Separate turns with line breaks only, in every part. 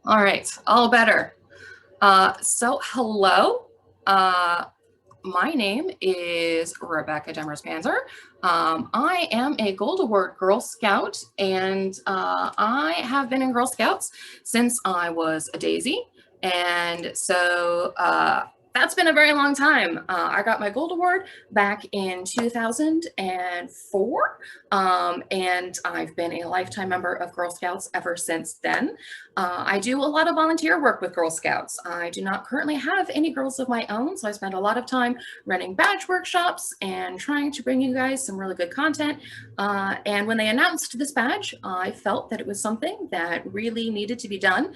All right, all better. Hello. My name is Rebecca Demerspanzer. I am a Gold Award Girl Scout, and I have been in Girl Scouts since I was a daisy. And so that's been a very long time. I got my Gold Award back in 2004, and I've been a lifetime member of Girl Scouts ever since then. I do a lot of volunteer work with Girl Scouts. I do not currently have any girls of my own, so I spend a lot of time running badge workshops and trying to bring you guys some really good content. And when they announced this badge, I felt that it was something that really needed to be done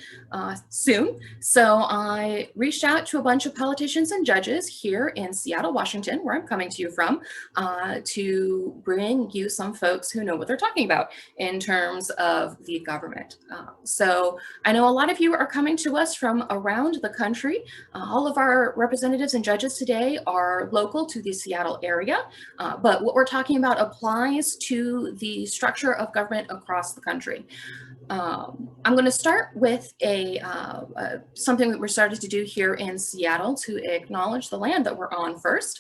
soon. So I reached out to a bunch of politicians and judges here in Seattle, Washington, where I'm coming to you from, to bring you some folks who know what they're talking about in terms of the government. So I know a lot of you are coming to us from around the country. All of our representatives and judges today are local to the Seattle area, but what we're talking about applies to the structure of government across the country. I'm going to start with something that we're starting to do here in Seattle to acknowledge the land that we're on first.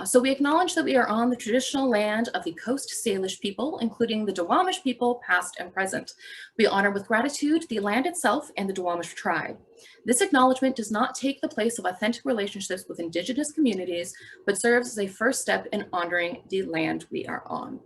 So we acknowledge that we are on the traditional land of the Coast Salish people, including the Duwamish people, past and present. We honor with gratitude the land itself and the Duwamish tribe. This acknowledgement does not take the place of authentic relationships with Indigenous communities, but serves as a first step in honoring the land we are on.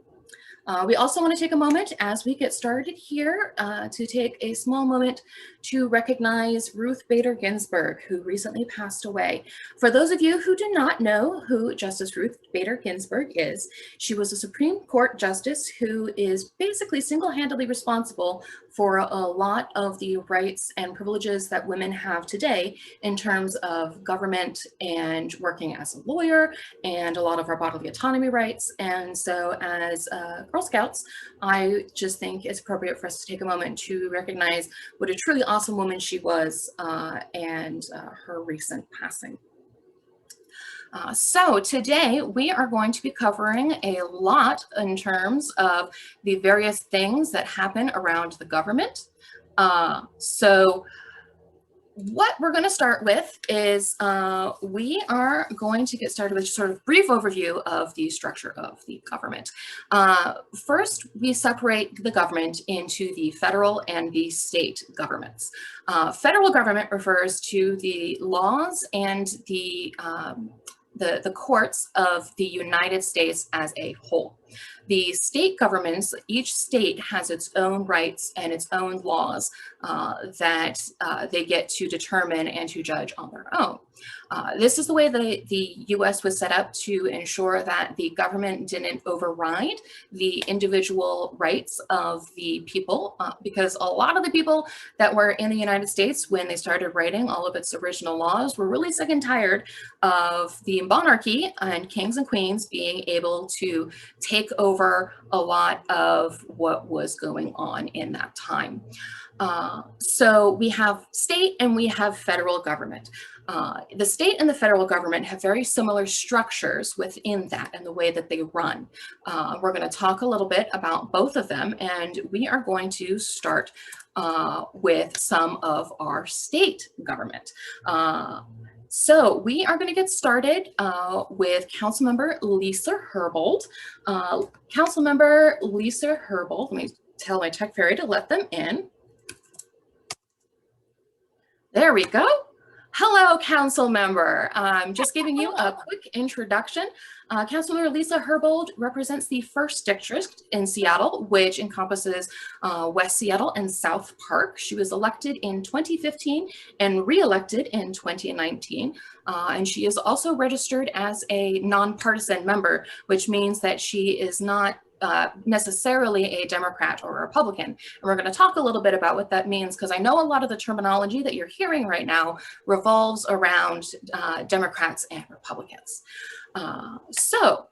We also want to take a moment as we get started here to take a small moment to recognize Ruth Bader Ginsburg, who recently passed away. For those of you who do not know who Justice Ruth Bader Ginsburg is, she was a Supreme Court justice who is basically single-handedly responsible for a lot of the rights and privileges that women have today in terms of government and working as a lawyer and a lot of our bodily autonomy rights. And so as Girl Scouts, I just think it's appropriate for us to take a moment to recognize what a truly awesome woman she was and her recent passing. So today we are going to be covering a lot in terms of the various things that happen around the government. So what we're going to start with is we are going to get started with sort of brief overview of the structure of the government. First, we separate the government into the federal and the state governments. Federal government refers to the laws and the courts of the United States as a whole. The state governments, each state has its own rights and its own laws that they get to determine and to judge on their own. This is the way that the US was set up to ensure that the government didn't override the individual rights of the people, because a lot of the people that were in the United States when they started writing all of its original laws were really sick and tired of the monarchy and kings and queens being able to take over a lot of what was going on in that time. So we have state and we have federal government. The state and the federal government have very similar structures within that and the way that they run. We're going to talk a little bit about both of them, and we are going to start with some of our state government. So we are going to get started with Councilmember Lisa Herbold. Councilmember Lisa Herbold, let me tell my tech fairy to let them in. There we go. Hello, council member. I'm just giving you a quick introduction. Councilmember Lisa Herbold represents the 1st District in Seattle, which encompasses West Seattle and South Park. She was elected in 2015 and re-elected in 2019. And she is also registered as a nonpartisan member, which means that she is not necessarily a Democrat or a Republican. And we're going to talk a little bit about what that means, because I know a lot of the terminology that you're hearing right now revolves around Democrats and Republicans. So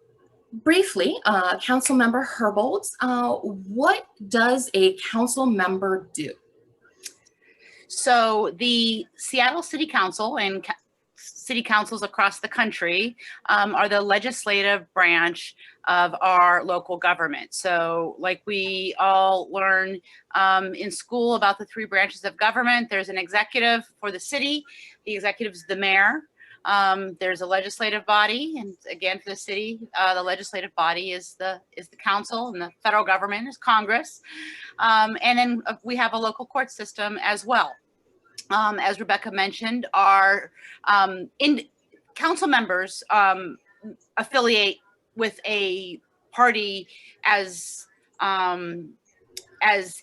briefly, Council Member Herbold, what does a council member do?
So the Seattle City Council and city councils across the country are the legislative branch of our local government. So like we all learn in school about the three branches of government, there's an executive for the city. The executive is the mayor. There's a legislative body, and again for the city, the legislative body is the council, and the federal government is Congress. And then we have a local court system as well. As Rebecca mentioned, our council members affiliate with a party as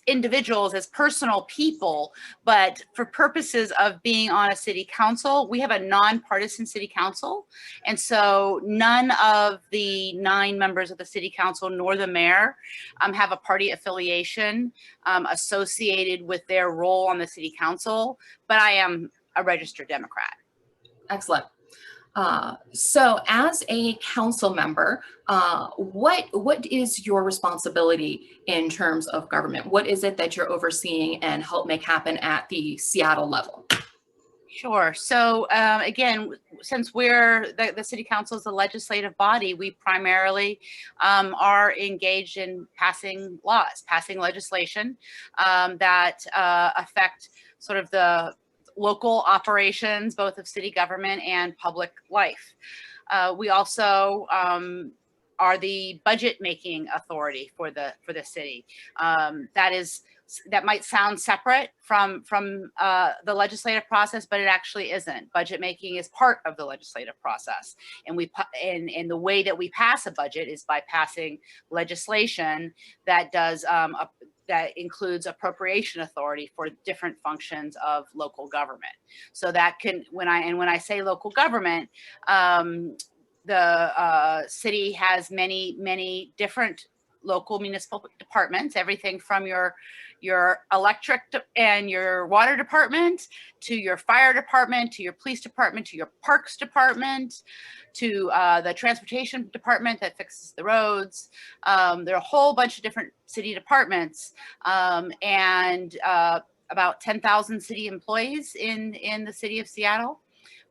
individuals, as personal people, but for purposes of being on a city council, we have a nonpartisan city council. And so none of the 9 members of the city council nor the mayor have a party affiliation associated with their role on the city council, but I am a registered Democrat.
Excellent. So as a council member, what is your responsibility in terms of government? What is it that you're overseeing and help make happen at the Seattle level?
Sure. So again, since we're the city council is the legislative body, we primarily are engaged in passing laws, passing legislation that affect sort of the local operations, both of city government and public life. We also are the budget making authority for the city. That might sound separate from the legislative process, but it actually isn't. Budget making is part of the legislative process, and the way that we pass a budget is by passing legislation that does that includes appropriation authority for different functions of local government. So that can, when I say local government, the city has many different local municipal departments, everything from your electric and your water department, to your fire department, to your police department, to your parks department, to the transportation department that fixes the roads. There are a whole bunch of different city departments, and about 10,000 city employees in the city of Seattle,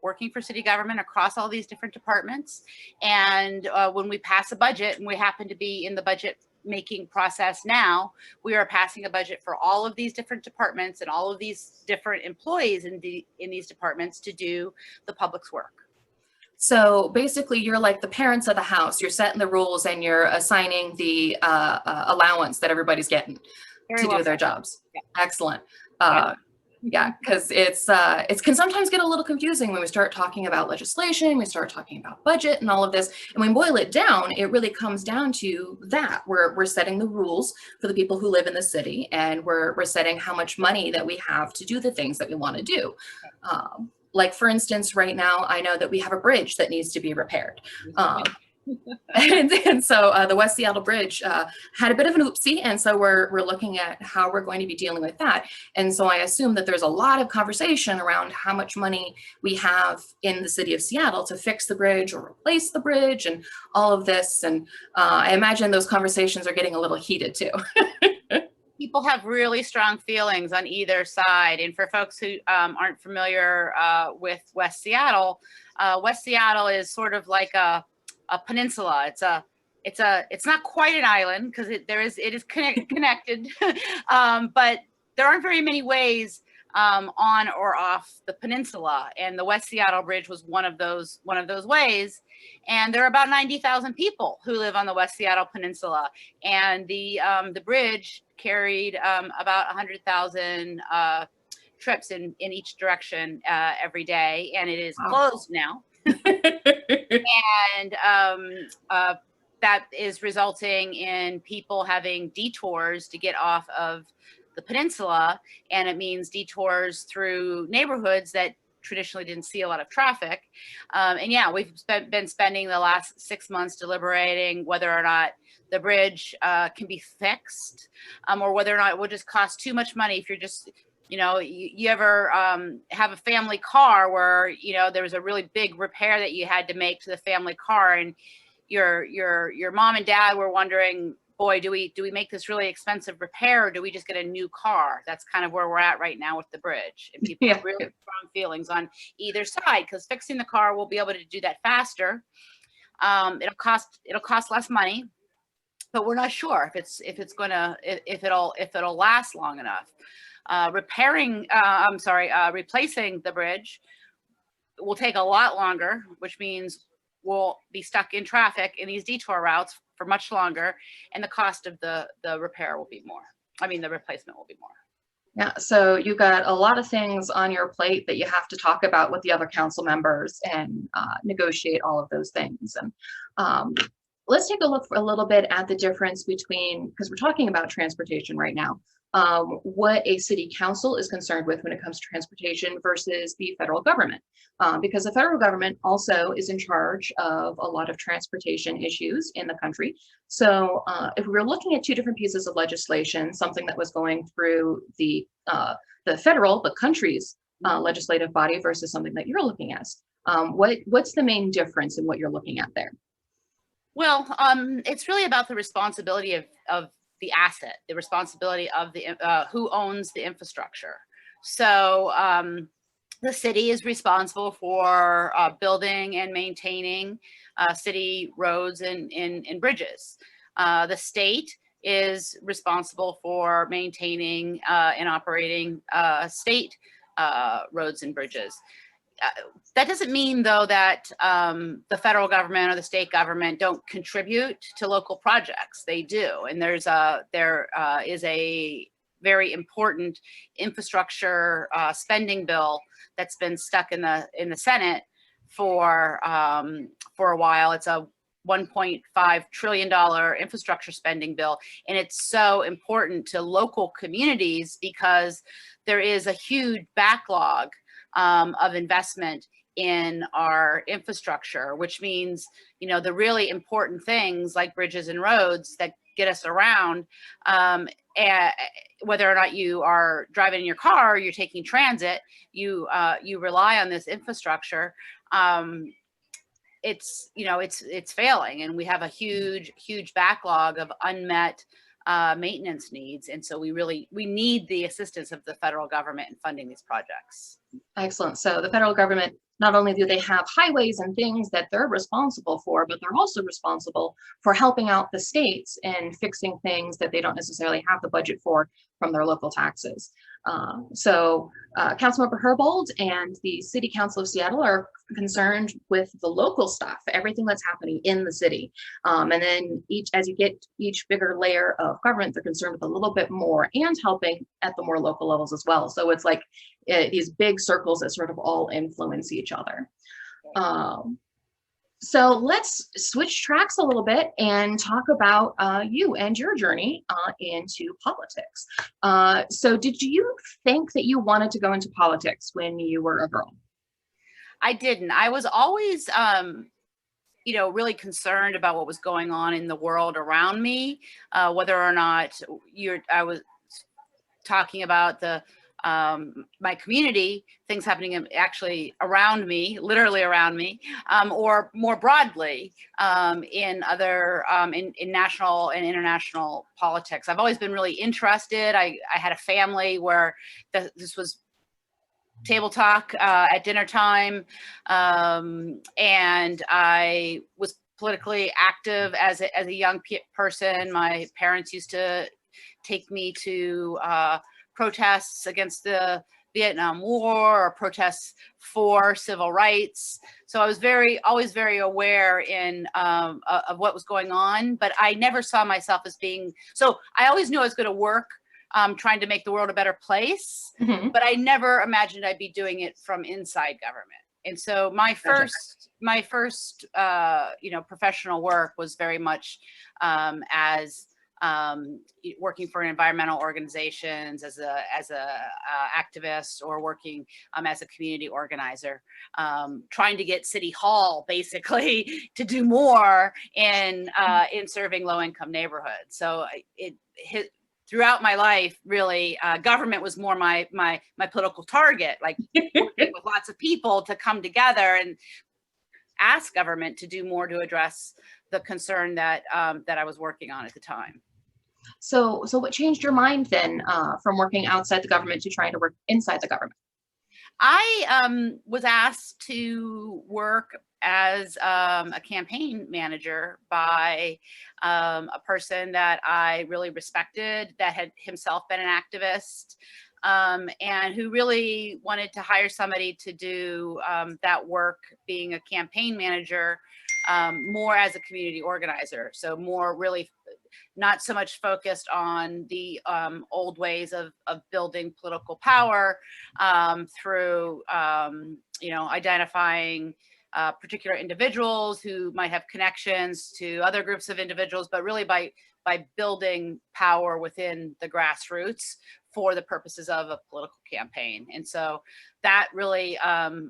working for city government across all these different departments. And when we pass a budget, and we happen to be in the budget making process now, we are passing a budget for all of these different departments and all of these different employees in these departments to do the public's work.
So basically, you're like the parents of the house. You're setting the rules and you're assigning the allowance that everybody's getting to do their jobs. Yeah. Excellent. Yeah, because it can sometimes get a little confusing when we start talking about legislation, we start talking about budget and all of this, and when we boil it down, it really comes down to that. We're setting the rules for the people who live in the city, and we're setting how much money that we have to do the things that we want to do. Like for instance, right now, I know that we have a bridge that needs to be repaired. And so the West Seattle Bridge had a bit of an oopsie, and so we're looking at how we're going to be dealing with that. And so I assume that there's a lot of conversation around how much money we have in the city of Seattle to fix the bridge or replace the bridge and all of this. And I imagine those conversations are getting a little heated too.
People have really strong feelings on either side. And for folks who aren't familiar with West Seattle is sort of like a peninsula. It's not quite an island because it is connected, but there aren't very many ways on or off the peninsula, and the West Seattle Bridge was one of those ways. And there are about 90,000 people who live on the West Seattle Peninsula, and the bridge carried about 100,000 trips in each direction every day, and it is closed now. And that is resulting in people having detours to get off of the peninsula, and it means detours through neighborhoods that traditionally didn't see a lot of traffic. And yeah, we've been spending the last 6 months deliberating whether or not the bridge can be fixed, or whether or not it will just cost too much money if you're just, you ever have a family car where, there was a really big repair that you had to make to the family car, and your mom and dad were wondering, boy, do we make this really expensive repair, or do we just get a new car? That's kind of where we're at right now with the bridge. And people have really strong feelings on either side, because fixing the car, we'll be able to do that faster. It'll cost less money, but we're not sure if it'll last long enough. Replacing the bridge will take a lot longer, which means we'll be stuck in traffic in these detour routes for much longer, and the cost of the repair will be more. I mean, the replacement will be more.
Yeah, so you got a lot of things on your plate that you have to talk about with the other council members and negotiate all of those things. And let's take a look for a little bit at the difference between, because we're talking about transportation right now, what a city council is concerned with when it comes to transportation versus the federal government. Because the federal government also is in charge of a lot of transportation issues in the country. So if we were looking at two different pieces of legislation, something that was going through the country's legislative body versus something that you're looking at, what's the main difference in what you're looking at there?
Well, it's really about the responsibility of the asset, the responsibility of the who owns the infrastructure. So the city is responsible for building and maintaining city roads and bridges. The state is responsible for maintaining and operating state roads and bridges. That doesn't mean, though, that the federal government or the state government don't contribute to local projects. They do, and there is a very important infrastructure spending bill that's been stuck in the Senate for a while. It's a $1.5 trillion infrastructure spending bill, and it's so important to local communities because there is a huge backlog of investment in our infrastructure, which means, the really important things like bridges and roads that get us around, and whether or not you are driving in your car or you're taking transit, you rely on this infrastructure. It's failing, and we have a huge backlog of unmet maintenance needs, and so we need the assistance of the federal government in funding these projects.
Excellent. So the federal government, not only do they have highways and things that they're responsible for, but they're also responsible for helping out the states and fixing things that they don't necessarily have the budget for from their local taxes. So Councilmember Herbold and the City Council of Seattle are concerned with the local stuff, everything that's happening in the city. And then as you get each bigger layer of government, they're concerned with a little bit more and helping at the more local levels as well. So it's like these big circles that sort of all influence each other. So let's switch tracks a little bit and talk about you and your journey into politics. So did you think that you wanted to go into politics when you were a girl?
I didn't. I was always, really concerned about what was going on in the world around me, whether or not I was talking about my community, things happening actually around me, literally around me, or more broadly in other in national and international politics. I've always been really interested. I had a family where this was table talk at dinner time, and I was politically active as a young person. My parents used to take me to protests against the Vietnam War or protests for civil rights. So I was always very aware of what was going on, but I never saw myself as being, so I always knew I was going to work trying to make the world a better place, but I never imagined I'd be doing it from inside government. And so my first professional work was very much as working for environmental organizations as a activist, or working as a community organizer, trying to get City Hall basically to do more in serving low-income neighborhoods. So throughout my life, really, government was more my political target, like working with lots of people to come together and ask government to do more to address the concern that that I was working on at the time.
So what changed your mind then from working outside the government to trying to work inside the government?
I was asked to work as a campaign manager by a person that I really respected, that had himself been an activist, and who really wanted to hire somebody to do that work, being a campaign manager, more as a community organizer. So more really not so much focused on the old ways of building political power through, you know, identifying particular individuals who might have connections to other groups of individuals, but really by building power within the grassroots for the purposes of a political campaign. And so that really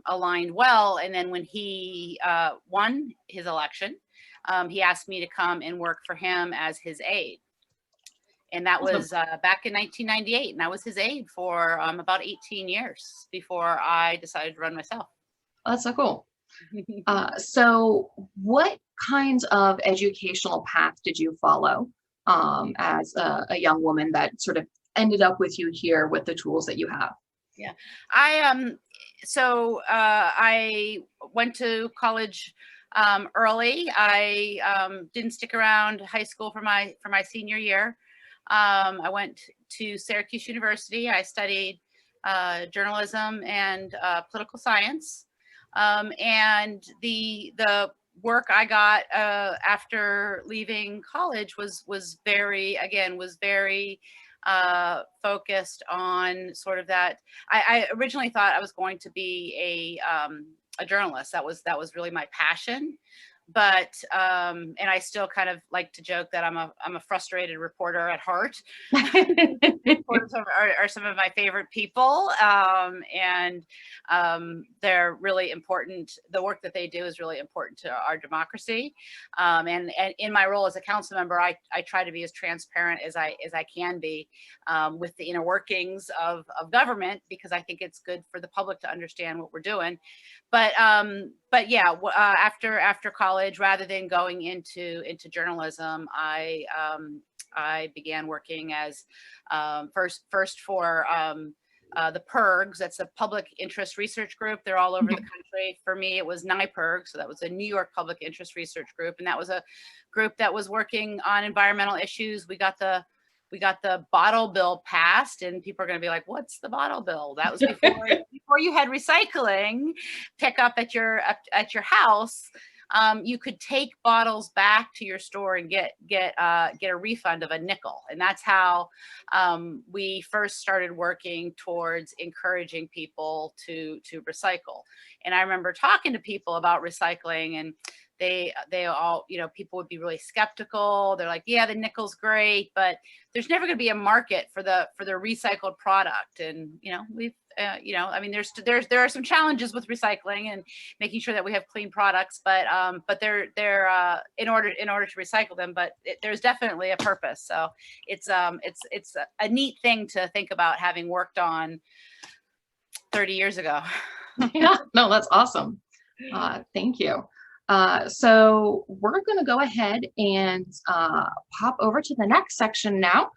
aligned well. And then when he won his election, he asked me to come and work for him as his aide. And that was back in 1998. And I was his aide for about 18 years before I decided to run myself.
Oh, that's so cool. So what kinds of educational path did you follow as a young woman that sort of ended up with you here with the tools that you have?
Yeah, I went to college early. I didn't stick around high school for my senior year. I went to Syracuse University. I studied journalism and political science. And the work I got after leaving college was very focused on sort of that. I originally thought I was going to be a journalist. That was really my passion. But and I still kind of like to joke that I'm a frustrated reporter at heart. Reporters are some of my favorite people, and they're really important. The work that they do is really important to our democracy. And in my role as a council member, I try to be as transparent as I can be with the inner workings of government, because I think it's good for the public to understand what we're doing. But yeah, after college, rather than going into journalism, I began working as first for the PIRGs. That's a public interest research group. They're all over the country. For me, it was NIPIRG, so that was a New York Public Interest Research Group, and that was a group that was working on environmental issues. We got the bottle bill passed, and people are going to be like, what's the bottle bill? That was before you had recycling pick up at your house. You could take bottles back to your store and get a refund of a nickel. And that's how we first started working towards encouraging people to recycle. And I remember talking to people about recycling, and they all, you know, people would be really skeptical. They're like, yeah, the nickel's great, but there's never going to be a market for the recycled product. And, you know, we've, you know, I mean, there are some challenges with recycling and making sure that we have clean products, but they're in order to recycle them, but there's definitely a purpose. So it's a neat thing to think about, having worked on 30 years ago.
Yeah, no, that's awesome. Thank you. So we're going to go ahead and pop over to the next section now.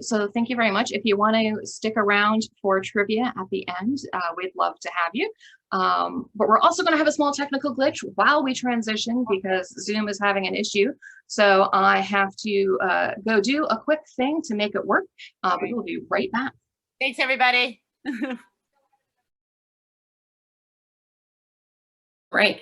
So thank you very much. If you want to stick around for trivia at the end, we'd love to have you. But we're also going to have a small technical glitch while we transition, because Zoom is having an issue. So I have to go do a quick thing to make it work, but we'll be right back.
Thanks, everybody.
Right.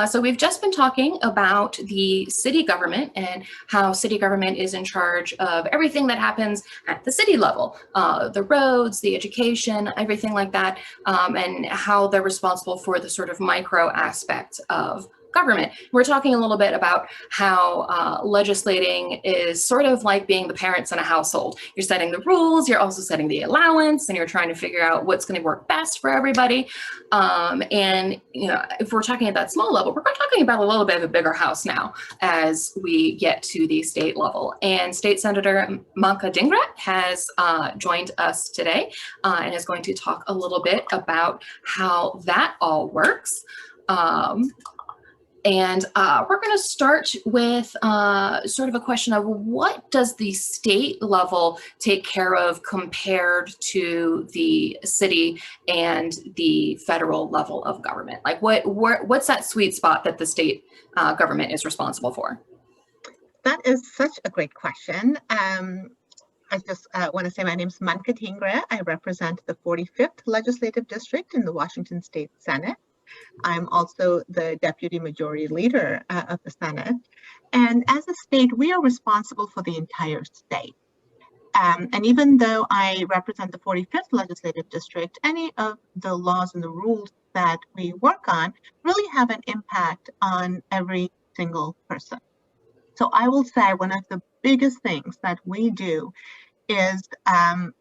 So we've just been talking about the city government and how city government is in charge of everything that happens at the city level, the roads, the education, everything like that, and how they're responsible for the sort of micro aspects of government. We're talking a little bit about how legislating is sort of like being the parents in a household. You're setting the rules, you're also setting the allowance, and you're trying to figure out what's going to work best for everybody. And you know, if we're talking at that small level, we're talking about a little bit of a bigger house now as we get to the state level. And State Senator Manka Dingrat has joined us today and is going to talk a little bit about how that all works. And we're going to start with sort of a question of what does the state level take care of compared to the city and the federal level of government? Like what's that sweet spot that the state government is responsible for?
That is such a great question. I just want to say my name is Manka Dhingra. I represent the 45th Legislative District in the Washington State Senate. I'm also the Deputy Majority Leader of the Senate. And as a state, we are responsible for the entire state. And even though I represent the 45th Legislative District, any of the laws and the rules that we work on really have an impact on every single person. So I will say one of the biggest things that we do is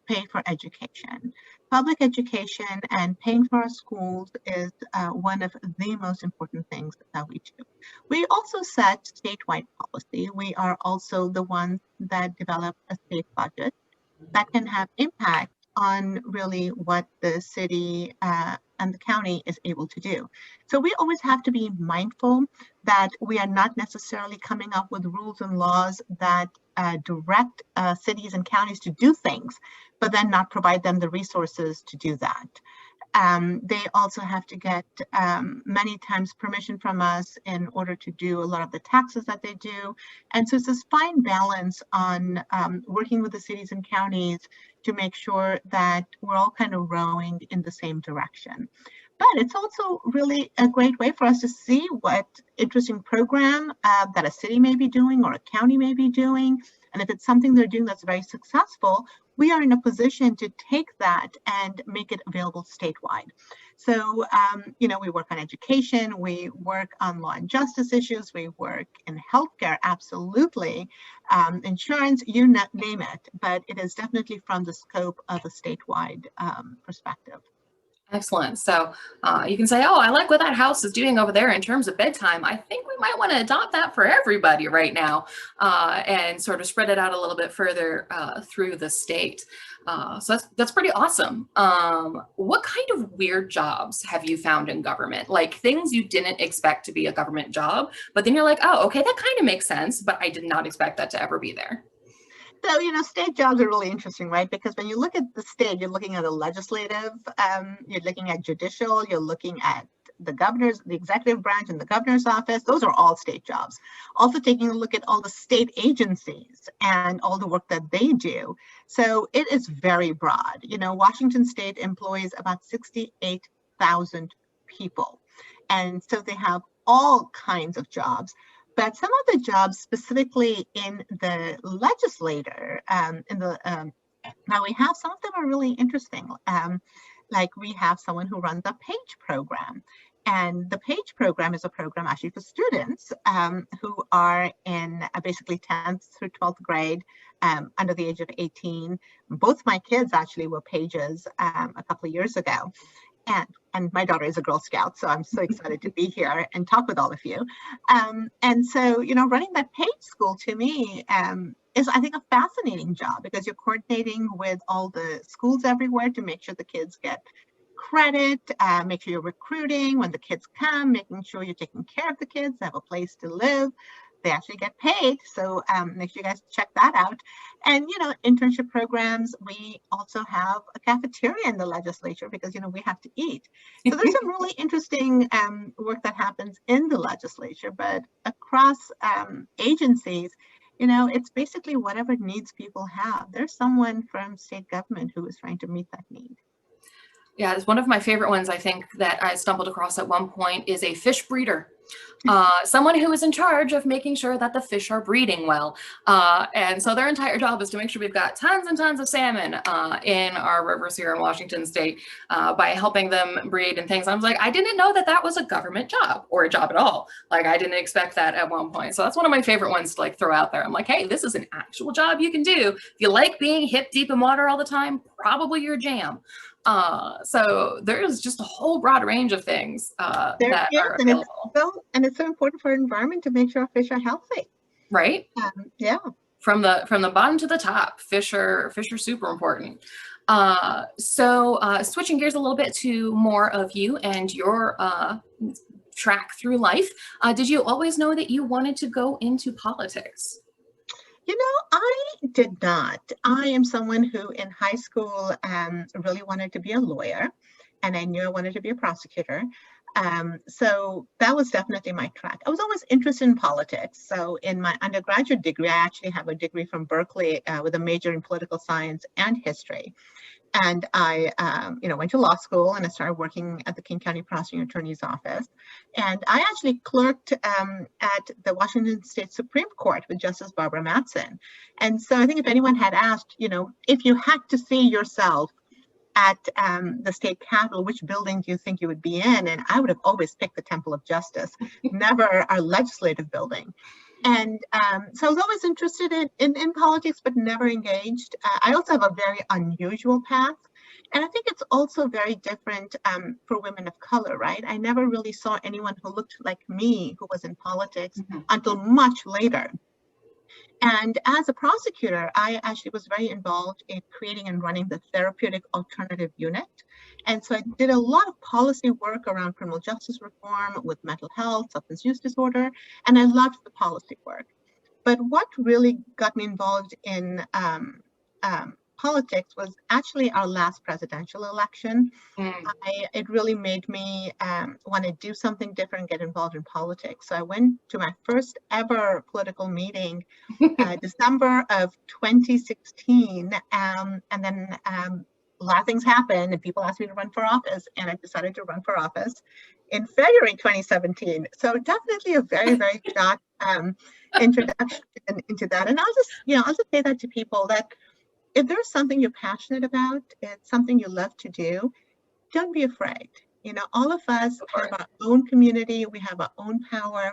pay for education. Public education and paying for our schools is one of the most important things that we do. We also set statewide policy. We are also the ones that develop a state budget that can have impact on really what the city and the county is able to do. So we always have to be mindful that we are not necessarily coming up with rules and laws that direct cities and counties to do things, but then not provide them the resources to do that. They also have to get many times permission from us in order to do a lot of the taxes that they do. And so it's this fine balance on working with the cities and counties to make sure that we're all kind of rowing in the same direction. But it's also really a great way for us to see what interesting program that a city may be doing or a county may be doing. And if it's something they're doing that's very successful, we are in a position to take that and make it available statewide. So, we work on education, we work on law and justice issues, we work in healthcare, absolutely, insurance, you name it, but it is definitely from the scope of a statewide perspective.
Excellent. So you can say, oh, I like what that house is doing over there in terms of bedtime. I think we might want to adopt that for everybody right now and sort of spread it out a little bit further through the state. So that's pretty awesome. What kind of weird jobs have you found in government? Like things you didn't expect to be a government job, but then you're like, oh, okay, that kind of makes sense, but I did not expect that to ever be there.
So, state jobs are really interesting, right? Because when you look at the state, you're looking at a legislative, you're looking at judicial, you're looking at the executive branch and the governor's office. Those are all state jobs. Also taking a look at all the state agencies and all the work that they do. So it is very broad. Washington State employs about 68,000 people. And so they have all kinds of jobs. But some of the jobs specifically in the legislature, now we have some of them are really interesting. Like we have someone who runs a PAGE program. And the PAGE program is a program actually for students who are in basically 10th through 12th grade under the age of 18. Both my kids actually were pages a couple of years ago. And my daughter is a Girl Scout, so I'm so excited to be here and talk with all of you. And so, running that PAGE school to me is, I think, a fascinating job because you're coordinating with all the schools everywhere to make sure the kids get credit, make sure you're recruiting when the kids come, making sure you're taking care of the kids, they have a place to live. They actually get paid. So make sure you guys check that out. And, internship programs, we also have a cafeteria in the legislature because, we have to eat. So there's some really interesting work that happens in the legislature, but across agencies, it's basically whatever needs people have. There's someone from state government who is trying to meet that need.
Yeah, it's one of my favorite ones, I think, that I stumbled across at one point is a fish breeder. Someone who is in charge of making sure that the fish are breeding well. And so their entire job is to make sure we've got tons and tons of salmon in our rivers here in Washington State by helping them breed and things. I was like, I didn't know that that was a government job or a job at all. Like I didn't expect that at one point. So that's one of my favorite ones to throw out there. I'm like, hey, this is an actual job you can do. If you like being hip deep in water all the time, probably your jam. So there's just a whole broad range of things that are available.
And it's so important for our environment to make sure our fish are healthy.
Right?
Yeah.
From the bottom to the top, fish are super important. So switching gears a little bit to more of you and your track through life. Did you always know that you wanted to go into politics?
You know, I did not. I am someone who in high school really wanted to be a lawyer, and I knew I wanted to be a prosecutor. So that was definitely my track. I was always interested in politics. So in my undergraduate degree, I actually have a degree from Berkeley with a major in political science and history. And I, went to law school and I started working at the King County Prosecuting Attorney's Office. And I actually clerked at the Washington State Supreme Court with Justice Barbara Mattson. And so I think if anyone had asked, if you had to see yourself at the state capitol, which building do you think you would be in? And I would have always picked the Temple of Justice, never our legislative building. And so I was always interested in politics, but never engaged. I also have a very unusual path. And I think it's also very different for women of color, right? I never really saw anyone who looked like me who was in politics until much later. And as a prosecutor, I actually was very involved in creating and running the Therapeutic Alternative Unit. And so I did a lot of policy work around criminal justice reform with mental health, substance use disorder, and I loved the policy work. But what really got me involved in politics was actually our last presidential election. It really made me want to do something different, get involved in politics. So I went to my first ever political meeting December of 2016. And then a lot of things happened and people asked me to run for office, and I decided to run for office in February 2017. So definitely a very, very short introduction into that. And I'll just say that to people that if there's something you're passionate about, it's something you love to do, don't be afraid. All of us have our own community, we have our own power,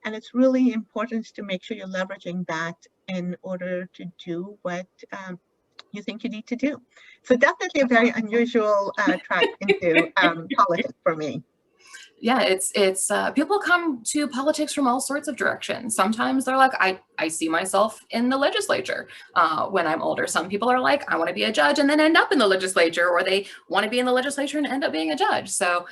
and it's really important to make sure you're leveraging that in order to do what you think you need to do. So definitely a very unusual track into politics for me.
Yeah, it's people come to politics from all sorts of directions. Sometimes they're like, I see myself in the legislature when I'm older. Some people are like, I want to be a judge and then end up in the legislature, or they want to be in the legislature and end up being a judge. So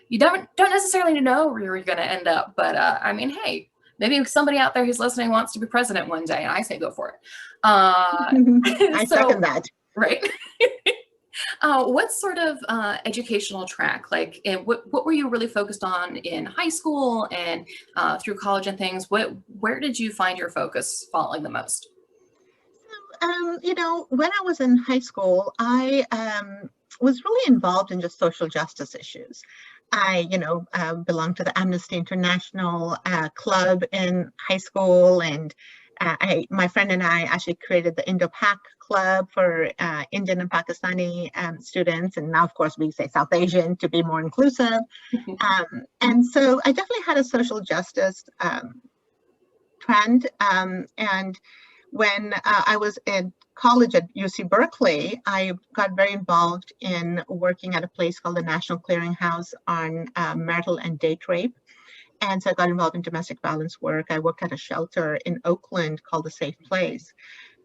you don't necessarily know where you're going to end up. But hey, maybe somebody out there who's listening wants to be president one day, and I say go for it.
I second that.
Right. What sort of educational track, like, and what were you really focused on in high school and through college and things? Where did you find your focus falling the most?
When I was in high school, I was really involved in just social justice issues. I, belonged to the Amnesty International club in high school, and my friend and I actually created the Indo-Pak club for Indian and Pakistani students. And now, of course, we say South Asian to be more inclusive. And so I definitely had a social justice trend. And when I was in college at UC Berkeley, I got very involved in working at a place called the National Clearinghouse on marital and date rape. And so I got involved in domestic violence work. I worked at a shelter in Oakland called The Safe Place.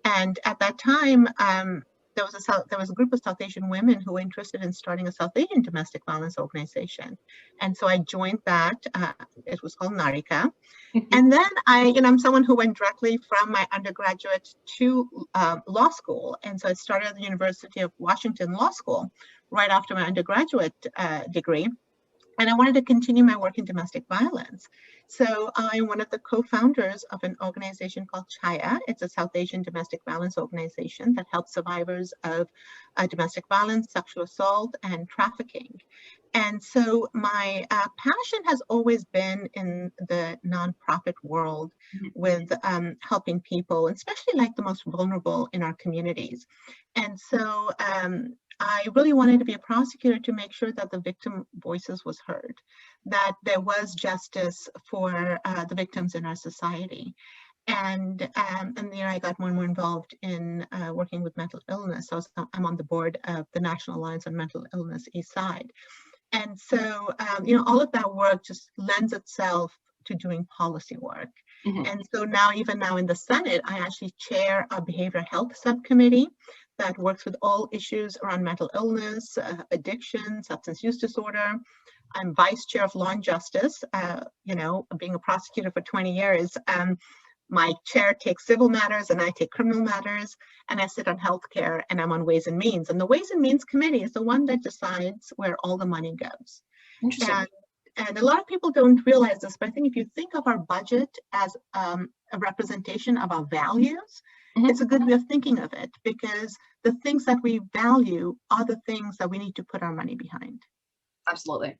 And at that time, there was a group of South Asian women who were interested in starting a South Asian domestic violence organization. And so I joined that. It was called Narika. And then I'm someone who went directly from my undergraduate to law school. And so I started at the University of Washington Law School right after my undergraduate degree. And I wanted to continue my work in domestic violence. So I'm one of the co-founders of an organization called CHAYA. It's a South Asian domestic violence organization that helps survivors of domestic violence, sexual assault, and trafficking. And so my passion has always been in the nonprofit world with helping people, especially like the most vulnerable in our communities. And so I really wanted to be a prosecutor to make sure that the victim voices was heard, that there was justice for the victims in our society. And there I got more and more involved in working with mental illness. So I'm on the board of the National Alliance on Mental Illness East Side. And so, all of that work just lends itself to doing policy work. And so even now in the Senate, I actually chair a behavioral health subcommittee that works with all issues around mental illness, addiction, substance use disorder. I'm vice chair of law and justice. You know, being a prosecutor for 20 years, my chair takes civil matters and I take criminal matters, and I sit on healthcare and I'm on Ways and Means. And the Ways and Means Committee is the one that decides where all the money goes.
Interesting.
And a lot of people don't realize this, but I think if you think of our budget as a representation of our values, it's a good way of thinking of it, because the things that we value are the things that we need to put our money behind.
Absolutely.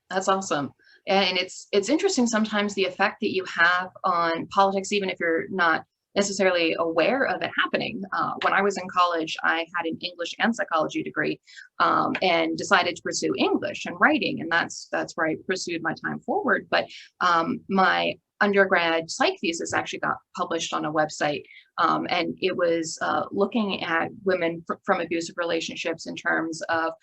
That's awesome. And it's interesting sometimes the effect that you have on politics, even if you're not necessarily aware of it happening. When I was in college, I had an English and psychology degree, and decided to pursue English and writing, and that's where I pursued my time forward. But my undergrad psych thesis actually got published on a website, and it was looking at women from abusive relationships in terms of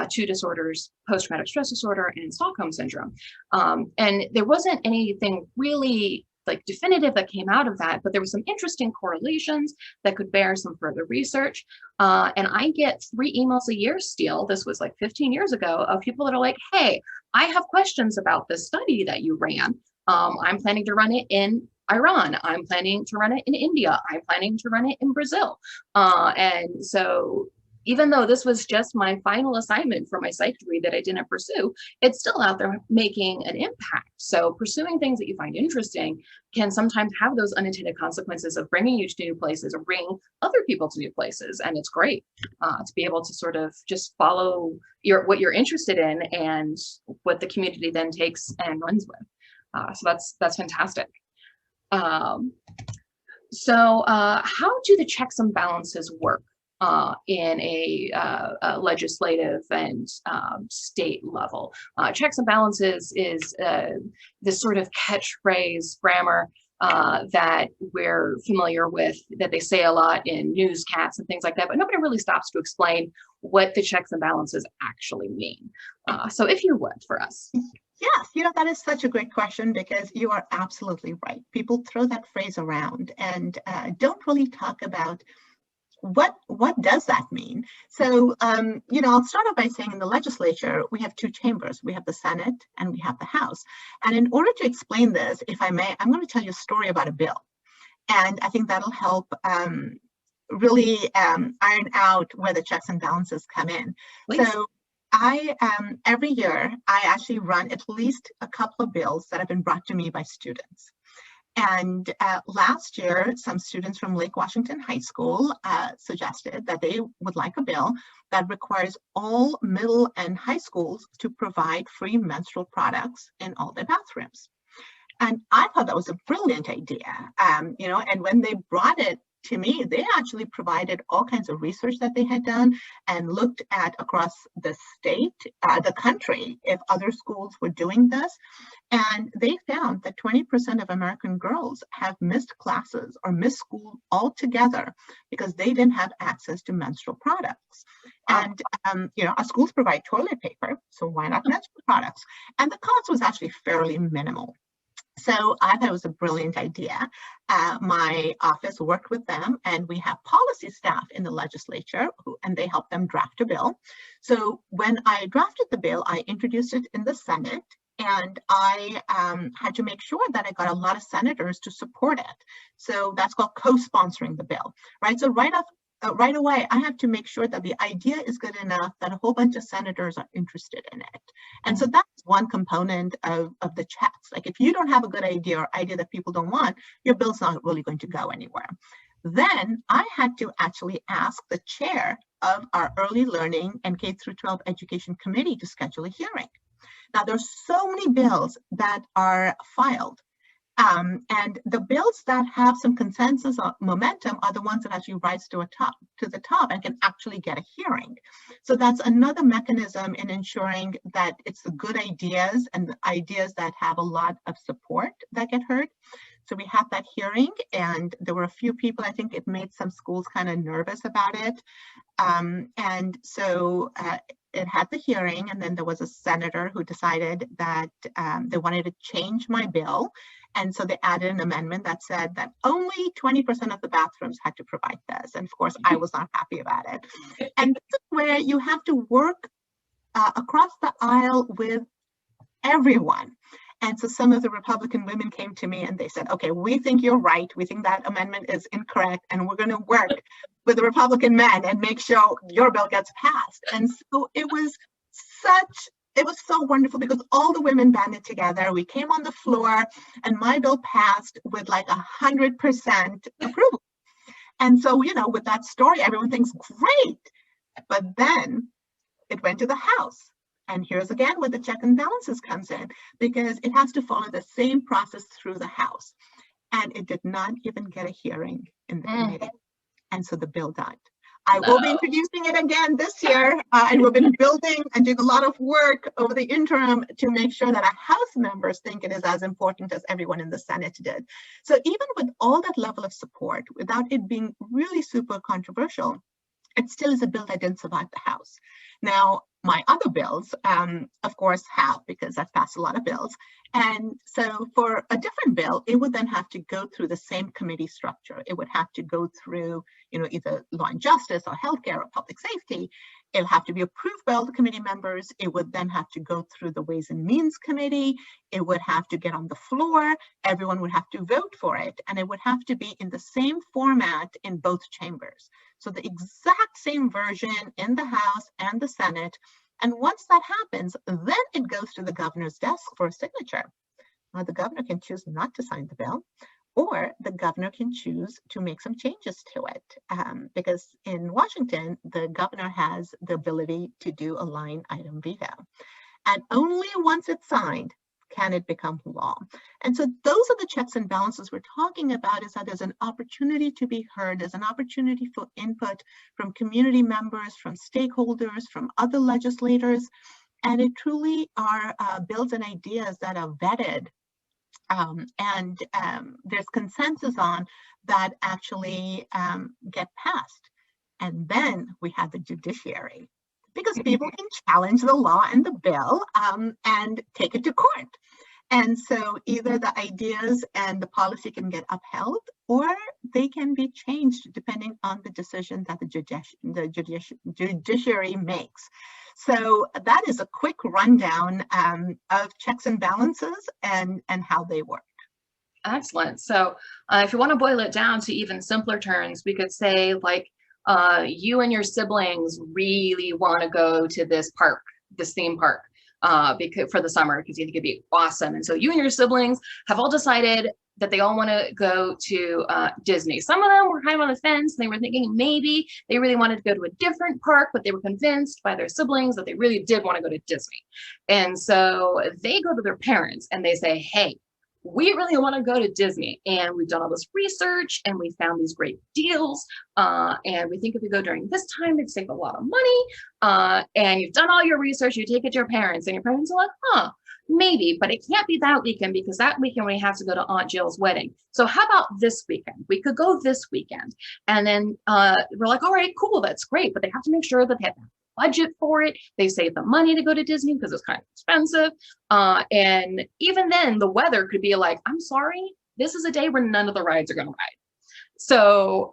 two disorders: post-traumatic stress disorder and Stockholm syndrome. And there wasn't anything really like definitive that came out of that, but there were some interesting correlations that could bear some further research. And I get 3 emails a year still, this was like 15 years ago, of people that are like, hey, I have questions about this study that you ran. I'm planning to run it in Iran. I'm planning to run it in India. I'm planning to run it in Brazil. And so even though this was just my final assignment for my psych degree that I didn't pursue, it's still out there making an impact. So pursuing things that you find interesting can sometimes have those unintended consequences of bringing you to new places or bringing other people to new places. And it's great to be able to sort of just follow what you're interested in and what the community then takes and runs with. So that's fantastic. So how do the checks and balances work in a legislative and state level? Checks and balances is this sort of catchphrase grammar that we're familiar with, that they say a lot in newscasts and things like that, but nobody really stops to explain what the checks and balances actually mean. So if you would, for us.
Yes, you know, that is such a great question, because you are absolutely right. People throw that phrase around and don't really talk about what does that mean. So, you know, I'll start off by saying in the legislature, we have 2 chambers. We have the Senate and we have the House. And in order to explain this, if I may, I'm going to tell you a story about a bill. And I think that'll help really iron out where the checks and balances come in. Please. So every year, I actually run at least a couple of bills that have been brought to me by students. And last year, some students from Lake Washington High School suggested that they would like a bill that requires all middle and high schools to provide free menstrual products in all their bathrooms. And I thought that was a brilliant idea, you know, and when they brought it to me, they actually provided all kinds of research that they had done and looked at across the state, the country, if other schools were doing this. And they found that 20% of American girls have missed classes or missed school altogether because they didn't have access to menstrual products. And, you know, our schools provide toilet paper, so why not menstrual products? And the cost was actually fairly minimal. So I thought it was a brilliant idea. My office worked with them, and we have policy staff in the legislature, and they helped them draft a bill. So when I drafted the bill, I introduced it in the Senate, and I had to make sure that I got a lot of senators to support it. So that's called co-sponsoring the bill, right? So right away, I have to make sure that the idea is good enough that a whole bunch of senators are interested in it. And so that's one component of the checks. Like if you don't have a good idea or idea that people don't want, your bill's not really going to go anywhere. Then I had to actually ask the chair of our early learning and K-12 education committee to schedule a hearing. Now there's so many bills that are filed. And the bills that have some consensus or momentum are the ones that actually rise to the top and can actually get a hearing. So that's another mechanism in ensuring that it's the good ideas and the ideas that have a lot of support that get heard. So we had that hearing, and there were a few people, I think it made some schools kind of nervous about it. And so it had the hearing, and then there was a senator who decided that they wanted to change my bill. And so they added an amendment that said that only 20% of the bathrooms had to provide this. And of course, I was not happy about it. And this is where you have to work across the aisle with everyone. And so some of the Republican women came to me and they said, okay, we think you're right. We think that amendment is incorrect. And we're going to work with the Republican men and make sure your bill gets passed. And so it was so wonderful because all the women banded together. We came on the floor and my bill passed with like 100% approval. And so, you know, with that story, everyone thinks great. But then it went to the House. And here's again where the check and balances comes in, because it has to follow the same process through the House. And it did not even get a hearing in the committee. And so the bill died. I will be introducing it again this year. And we've been building and doing a lot of work over the interim to make sure that our House members think it is as important as everyone in the Senate did. So even with all that level of support, without it being really super controversial, it still is a bill that didn't survive the House. Now, my other bills, of course, have, because I've passed a lot of bills. And so for a different bill, it would then have to go through the same committee structure. It would have to go through, you know, either law and justice or healthcare or public safety. It'll have to be approved by all the committee members. It would then have to go through the Ways and Means Committee. It would have to get on the floor. Everyone would have to vote for it. And it would have to be in the same format in both chambers. So the exact same version in the House and the Senate. And once that happens, then it goes to the governor's desk for a signature. Now, the governor can choose not to sign the bill, or the governor can choose to make some changes to it. Because in Washington, the governor has the ability to do a line item veto. And only once it's signed can it become law. And so those are the checks and balances we're talking about, is that there's an opportunity to be heard, there's an opportunity for input from community members, from stakeholders, from other legislators. And it truly are bills and ideas that are vetted and there's consensus on that actually get passed. And then we have the judiciary, because people can challenge the law and the bill and take it to court. And so either the ideas and the policy can get upheld, or they can be changed depending on the decision that the judiciary makes. So that is a quick rundown of checks and balances and how they work.
Excellent. So if you want to boil it down to even simpler terms, we could say, like, you and your siblings really want to go to this park, this theme park, because for the summer, because you think it'd be awesome. And so you and your siblings have all decided that they all want to go to Disney. Some of them were kind of on the fence. They were thinking maybe they really wanted to go to a different park, but they were convinced by their siblings that they really did want to go to Disney. And so they go to their parents and they say, hey, we really want to go to Disney, and we've done all this research and we found these great deals, and we think if we go during this time, we'd save a lot of money, and you've done all your research, you take it to your parents, and your parents are like, maybe, but it can't be that weekend, because that weekend we have to go to Aunt Jill's wedding. So how about this weekend? We could go this weekend. And then we're like, all right, cool, that's great, but they have to make sure that they have budget for it. They save the money to go to Disney because it's kind of expensive. And even then the weather could be like, I'm sorry, this is a day where none of the rides are going to ride. So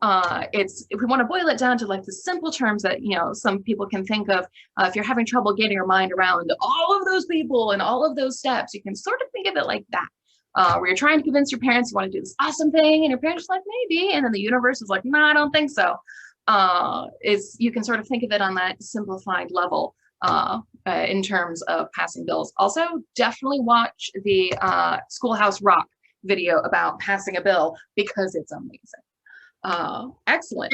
if we want to boil it down to like the simple terms that, you know, some people can think of, if you're having trouble getting your mind around all of those people and all of those steps, you can sort of think of it like that. Where you're trying to convince your parents you want to do this awesome thing, and your parents are like, maybe, and then the universe is like, no, I don't think so. You can sort of think of it on that simplified level in terms of passing bills. Also, definitely watch the Schoolhouse Rock video about passing a bill, because it's amazing. Excellent.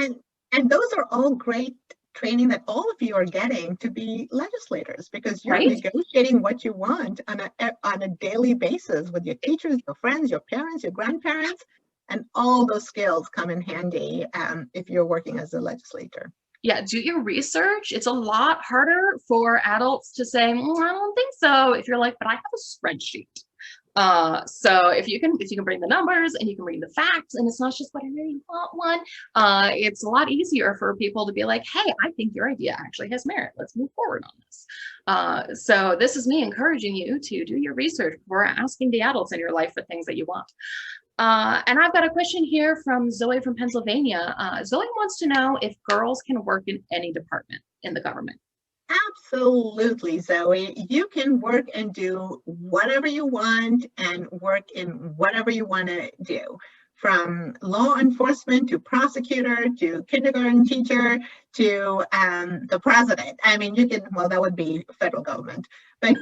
And those are all great training that all of you are getting to be legislators, because you're negotiating what you want on a daily basis with your teachers, your friends, your parents, your grandparents. And all those skills come in handy if you're working as a legislator.
Yeah, do your research. It's a lot harder for adults to say, I don't think so. If you're like, but I have a spreadsheet. So if you can bring the numbers and you can bring the facts, and it's not just what I really want one, it's a lot easier for people to be like, hey, I think your idea actually has merit. Let's move forward on this. So this is me encouraging you to do your research before asking the adults in your life for things that you want. And I've got a question here from Zoe from Pennsylvania. Zoe wants to know if girls can work in any department in the government.
Absolutely, Zoe. You can work and do whatever you want and work in whatever you want to do, from law enforcement to prosecutor to kindergarten teacher to the president. I mean, you can, well, that would be federal government, but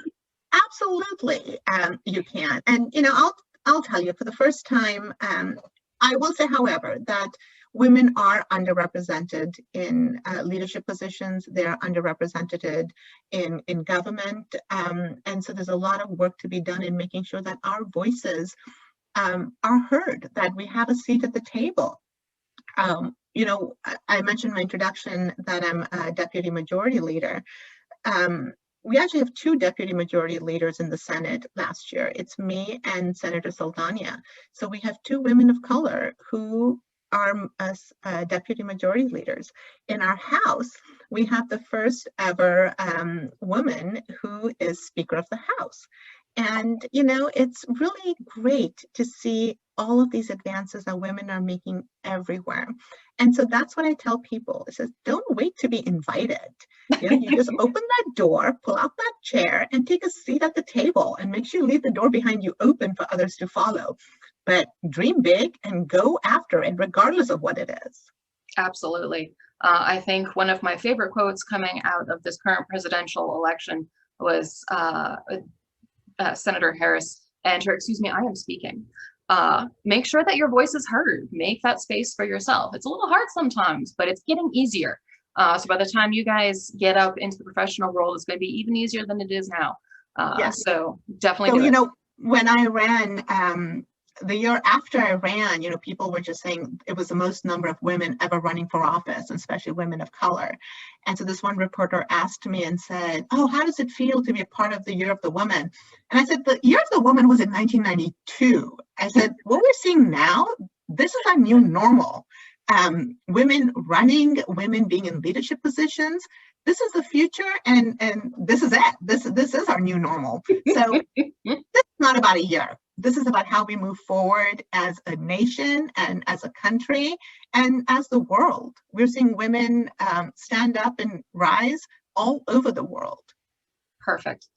absolutely you can. And, you know, I'll tell you, for the first time, I will say, however, that women are underrepresented in leadership positions. They're underrepresented in government. And so there's a lot of work to be done in making sure that our voices are heard, that we have a seat at the table. You know, I mentioned in my introduction that I'm a deputy majority leader. We actually have 2 deputy majority leaders in the Senate last year. It's me and Senator Saldana. So we have 2 women of color who are deputy majority leaders. In our House, we have the first ever woman who is Speaker of the House. And, you know, it's really great to see all of these advances that women are making everywhere. And so that's what I tell people. It says, don't wait to be invited. You know, you just open that door, pull out that chair, and take a seat at the table, and make sure you leave the door behind you open for others to follow. But dream big and go after it, regardless of what it is.
Absolutely. I think one of my favorite quotes coming out of this current presidential election was Senator Harris, and her, excuse me, I am speaking. Make sure that your voice is heard. Make that space for yourself. It's a little hard sometimes, but it's getting easier. So by the time you guys get up into the professional world, it's going to be even easier than it is now.
Yes.
So definitely do
you
it.
know, when I ran, the year after I ran, you know, people were just saying it was the most number of women ever running for office, especially women of color. And so this one reporter asked me and said, oh, how does it feel to be a part of the Year of the Woman? And I said, the Year of the Woman was in 1992. I said, what we're seeing now, this is our new normal. Women running, women being in leadership positions. This is the future, and this is it. This is our new normal. So this is not about a year. This is about how we move forward as a nation and as a country and as the world. We're seeing women stand up and rise all over the world.
Perfect.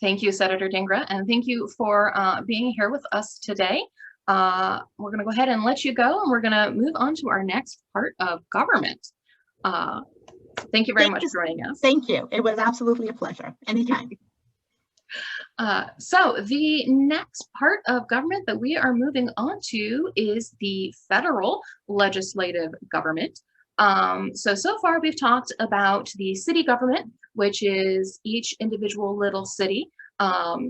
Thank you, Senator Dhingra, and thank you for being here with us today. We're going to go ahead and let you go, and we're going to move on to our next part of government. Thank you very much for joining us.
Thank you. It was absolutely a pleasure. Anytime.
So the next part of government that we are moving on to is the federal legislative government. So far we've talked about the city government, which is each individual little city.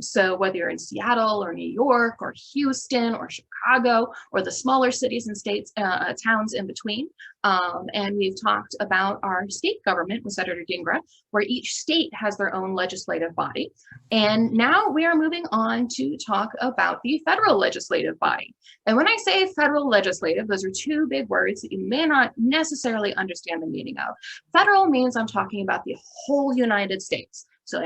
So whether you're in Seattle or New York or Houston or Chicago or the smaller cities and states, towns in between. And we've talked about our state government with Senator Dhingra, where each state has their own legislative body. And now we are moving on to talk about the federal legislative body. And when I say federal legislative, those are 2 big words that you may not necessarily understand the meaning of. Federal means I'm talking about the whole United States. So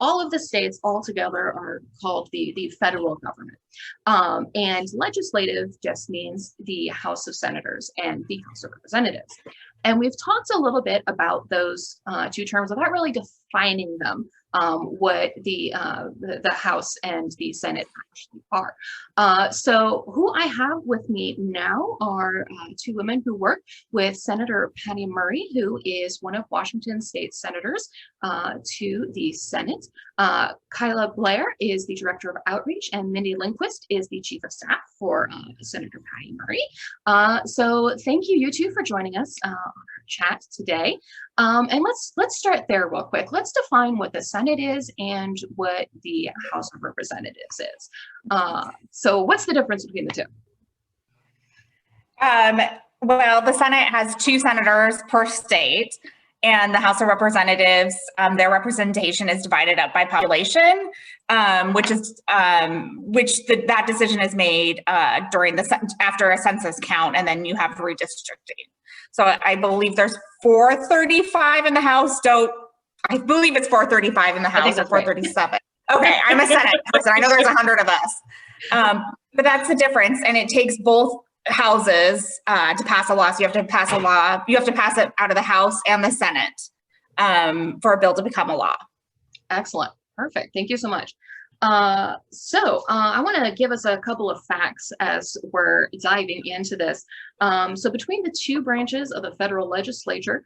all of the states all together are called the federal government. And legislative just means the House of Senators and the House of Representatives. And we've talked a little bit about those 2 terms without really defining them, what the House and the Senate actually are. So who I have with me now are 2 women who work with Senator Patty Murray, who is one of Washington State senators to the Senate. Kyla Blair is the Director of Outreach, and Mindy Lindquist is the Chief of Staff for Senator Patty Murray. So thank you 2 for joining us on our chat today. And let's start there real quick. Let's define what the Senate is and what the House of Representatives is. So what's the difference between the 2?
Well, the Senate has 2 senators per state, and the House of Representatives, their representation is divided up by population, that decision is made after a census count, and then you have redistricting. So I believe there's 435 in the House. I believe it's 435 in the House or 437. Right. Okay, I'm a Senate person. I know there's 100 of us. But that's the difference. And it takes both houses to pass a law. So you have to pass a law. You have to pass it out of the House and the Senate for a bill to become a law.
Excellent. Perfect. Thank you so much. I want to give us a couple of facts as we're diving into this. So between the two branches of the federal legislature,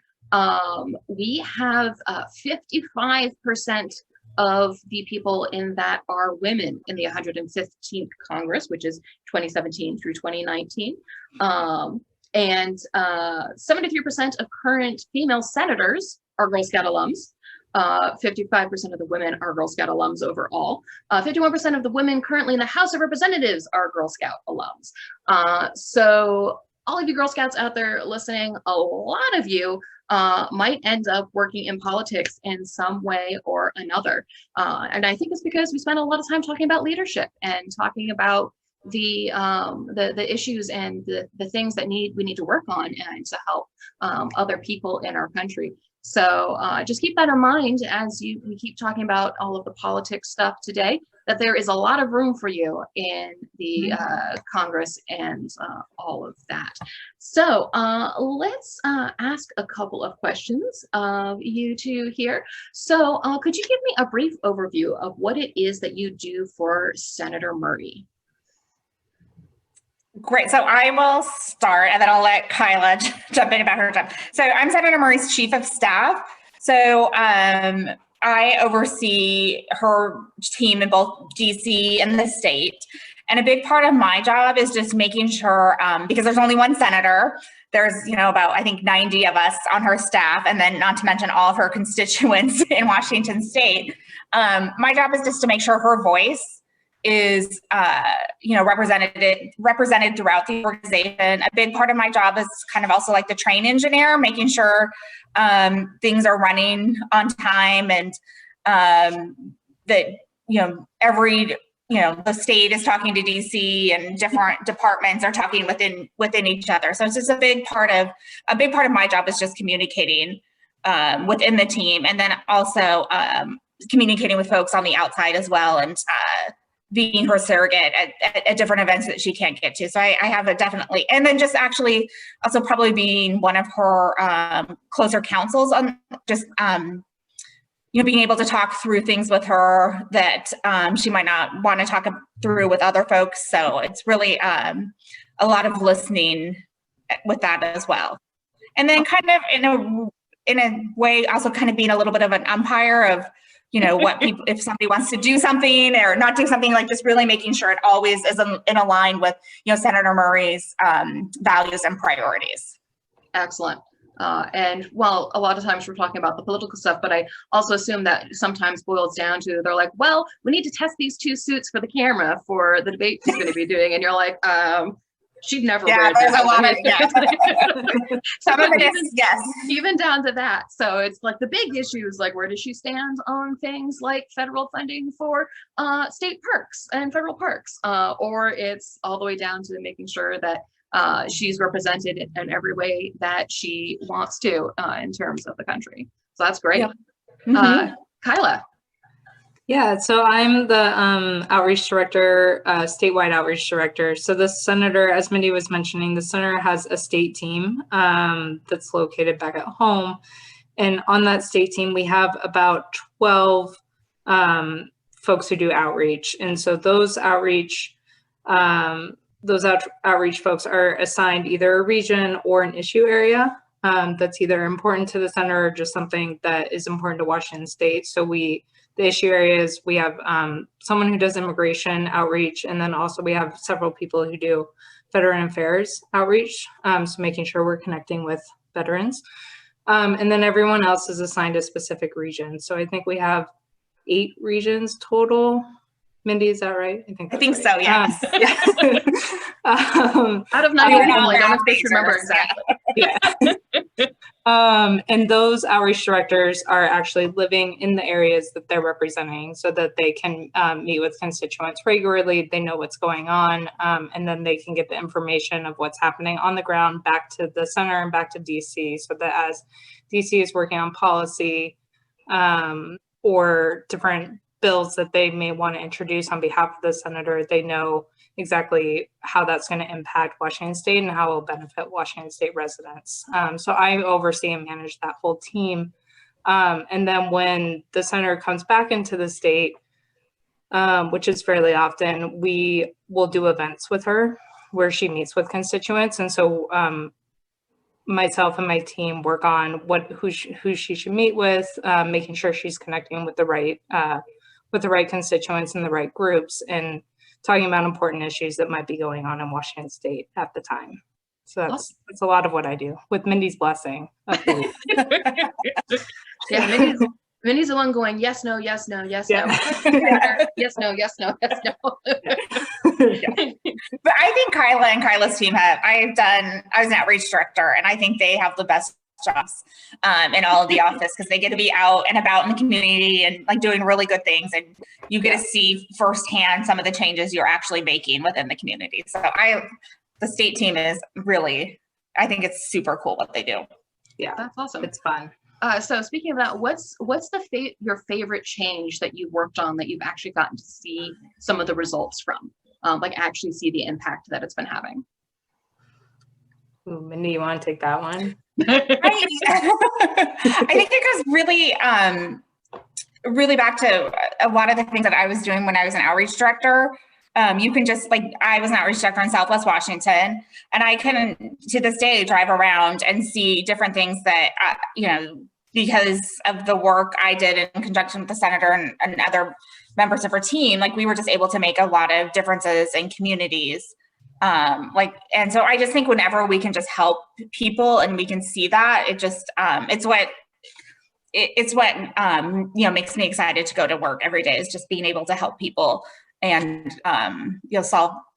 we have 55% of the people in that are women in the 115th Congress, which is 2017 through 2019. And 73% of current female senators are Girl Scout alums. 55% of the women are Girl Scout alums overall. 51% of the women currently in the House of Representatives are Girl Scout alums. So all of you Girl Scouts out there listening, a lot of you might end up working in politics in some way or another. And I think it's because we spend a lot of time talking about leadership and talking about the issues and the things that we need to work on and to help other people in our country. So just keep that in mind as we keep talking about all of the politics stuff today, that there is a lot of room for you in the Congress and all of that. So let's ask a couple of questions of you two here. So could you give me a brief overview of what it is that you do for Senator Murray?
Great. So I will start and then I'll let Kyla jump in about her job. So I'm Senator Murray's chief of staff. So I oversee her team in both DC and the state. And a big part of my job is just making sure, because there's only one senator, there's, about, I think 90 of us on her staff, and then not to mention all of her constituents in Washington state. My job is just to make sure her voice is represented throughout the organization. A big part of my job is kind of also like the train engineer, making sure things are running on time, and that the state is talking to DC and different departments are talking within each other. So it's just a big part of my job is just communicating within the team, and then also communicating with folks on the outside as well, and being her surrogate at different events that she can't get to. So I have a definitely, and then just actually also probably being one of her closer counsels on just, being able to talk through things with her that she might not want to talk through with other folks. So it's really a lot of listening with that as well. And then kind of in a way, also kind of being a little bit of an umpire of, what people, if somebody wants to do something or not do something, like just really making sure it always is in a line with, Senator Murray's values and priorities.
Excellent. And well, a lot of times we're talking about the political stuff, but I also assume that sometimes boils down to, they're like, well, we need to test these two suits for the camera for the debate she's going to be doing. And you're like, she'd never wear
there's a lot of,
some of it is, yes, even down to that. So it's like the big issues, like where does she stand on things like federal funding for state parks and federal parks, or it's all the way down to making sure that she's represented in every way that she wants to in terms of the country. So that's great. Yep. Kyla.
Yeah, so I'm the outreach director, statewide outreach director. So the senator, as Mindy was mentioning, the senator has a state team that's located back at home. And on that state team, we have about 12 folks who do outreach. And so those outreach folks are assigned either a region or an issue area that's either important to the senator or just something that is important to Washington state. So the issue areas, we have someone who does immigration outreach, and then also we have several people who do veteran affairs outreach, so making sure we're connecting with veterans. And then everyone else is assigned a specific region. So I think we have 8 regions total. Mindy, is that right?
I think so, yes.
Out of 90 people, I don't remember exactly.
Yeah. And those outreach directors are actually living in the areas that they're representing so that they can meet with constituents regularly. They know what's going on, and then they can get the information of what's happening on the ground back to the center and back to DC, so that as DC is working on policy or different bills that they may want to introduce on behalf of the senator, they know exactly how that's going to impact Washington state and how it will benefit Washington state residents. So I oversee and manage that whole team. And then when the senator comes back into the state, which is fairly often, we will do events with her where she meets with constituents. And so myself and my team work on who she should meet with, making sure she's connecting with the right constituents and the right groups, and talking about important issues that might be going on in Washington State at the time. So that's a lot of what I do with Mindy's blessing.
Yeah, Mindy's the one going, yes, no, yes, no, yes, no. Yes, no, yes, no, yes, no.
But I think Kyla and Kyla's team I was an outreach director, and I think they have the best jobs in all of the office, because they get to be out and about in the community and like doing really good things, and you get to see firsthand some of the changes you're actually making within the community. So the state team is really, I think it's super cool what they do.
Yeah,
that's awesome.
It's fun.
So speaking of that, what's your favorite change that you've worked on that you've actually gotten to see some of the results from, like actually see the impact that it's been having?
Ooh, Mindy, you want to take that one?
I think it goes really back to a lot of the things that I was doing when I was an outreach director. You can just I was an outreach director in Southwest Washington, and I can to this day drive around and see different things that, because of the work I did in conjunction with the senator and other members of her team, we were just able to make a lot of differences in communities. And so I just think whenever we can just help people and we can see that, it just, it's what makes me excited to go to work every day, is just being able to help people and,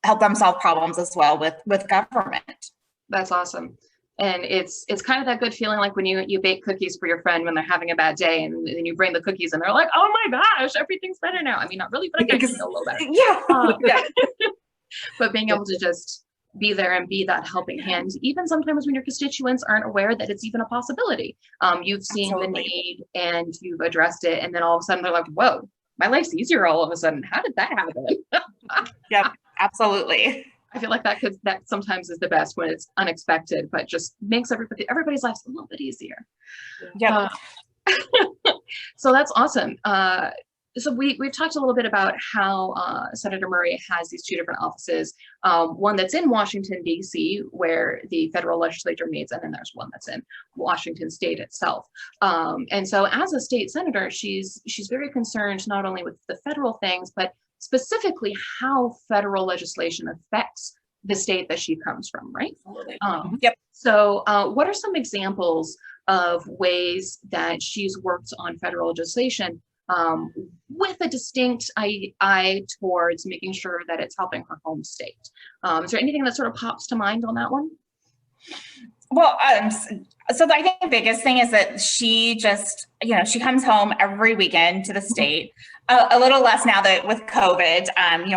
help them solve problems as well with government.
That's awesome. And it's kind of that good feeling like when you bake cookies for your friend when they're having a bad day, and then you bring the cookies and they're like, oh my gosh, everything's better now. I mean, not really, but I guess it's a little better.
Yeah.
But being able to just be there and be that helping hand, even sometimes when your constituents aren't aware that it's even a possibility. You've seen the need and you've addressed it, and then all of a sudden they're like, whoa, my life's easier all of a sudden. How did that happen?
Yep, absolutely.
I feel like that sometimes is the best when it's unexpected, but just makes everybody's lives a little bit easier.
Yeah.
So that's awesome. So we've talked a little bit about how Senator Murray has these two different offices, one that's in Washington, D.C., where the federal legislature meets, and then there's one that's in Washington State itself. And so as a state senator, she's very concerned not only with the federal things, but specifically how federal legislation affects the state that she comes from, right?
Yep.
So what are some examples of ways that she's worked on federal legislation with a distinct eye towards making sure that it's helping her home state? Is there anything that sort of pops to mind on that one?
Well, so I think the biggest thing is that she just, she comes home every weekend to the state. A little less now that with COVID,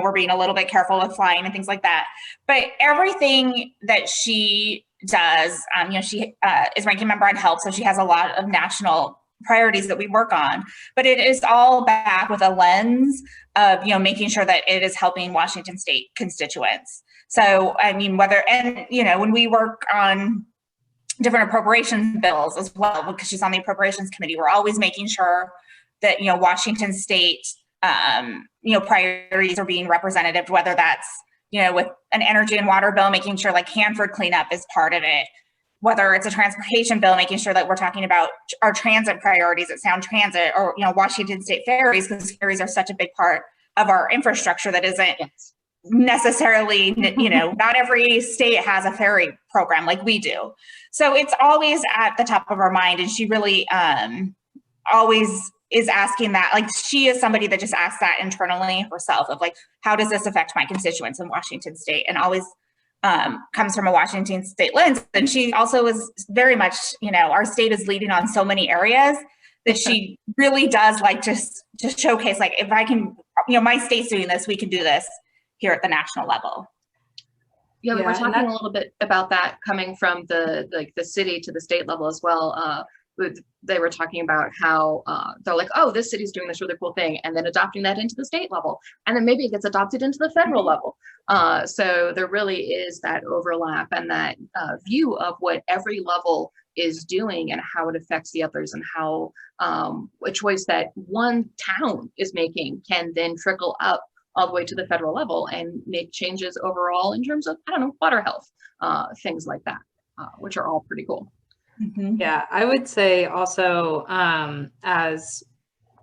we're being a little bit careful with flying and things like that. But everything that she does, she is ranking member on health, so she has a lot of national priorities that we work on, but it is all back with a lens of, making sure that it is helping Washington State constituents. So, I mean, when we work on different appropriation bills as well, because she's on the appropriations committee, we're always making sure that, Washington State, priorities are being representative, whether that's, with an energy and water bill, making sure Hanford cleanup is part of it, whether it's a transportation bill, making sure that we're talking about our transit priorities at Sound Transit, or, Washington State ferries, because ferries are such a big part of our infrastructure that isn't necessarily, not every state has a ferry program like we do. So it's always at the top of our mind. And she really always is asking that. She is somebody that just asks that internally herself of how does this affect my constituents in Washington State? And always comes from a Washington State lens. And she also is very much, our state is leading on so many areas that she really does just showcase, if I can, my state's doing this, we can do this here at the national level.
Yeah, we were talking a little bit about that coming from the city to the state level as well. they were talking about how they're like, oh, this city's doing this really cool thing, and then adopting that into the state level, and then maybe it gets adopted into the federal level. So there really is that overlap and that view of what every level is doing and how it affects the others, and how a choice that one town is making can then trickle up all the way to the federal level and make changes overall in terms of, I don't know, water health, things like that, which are all pretty cool.
Yeah, I would say also, as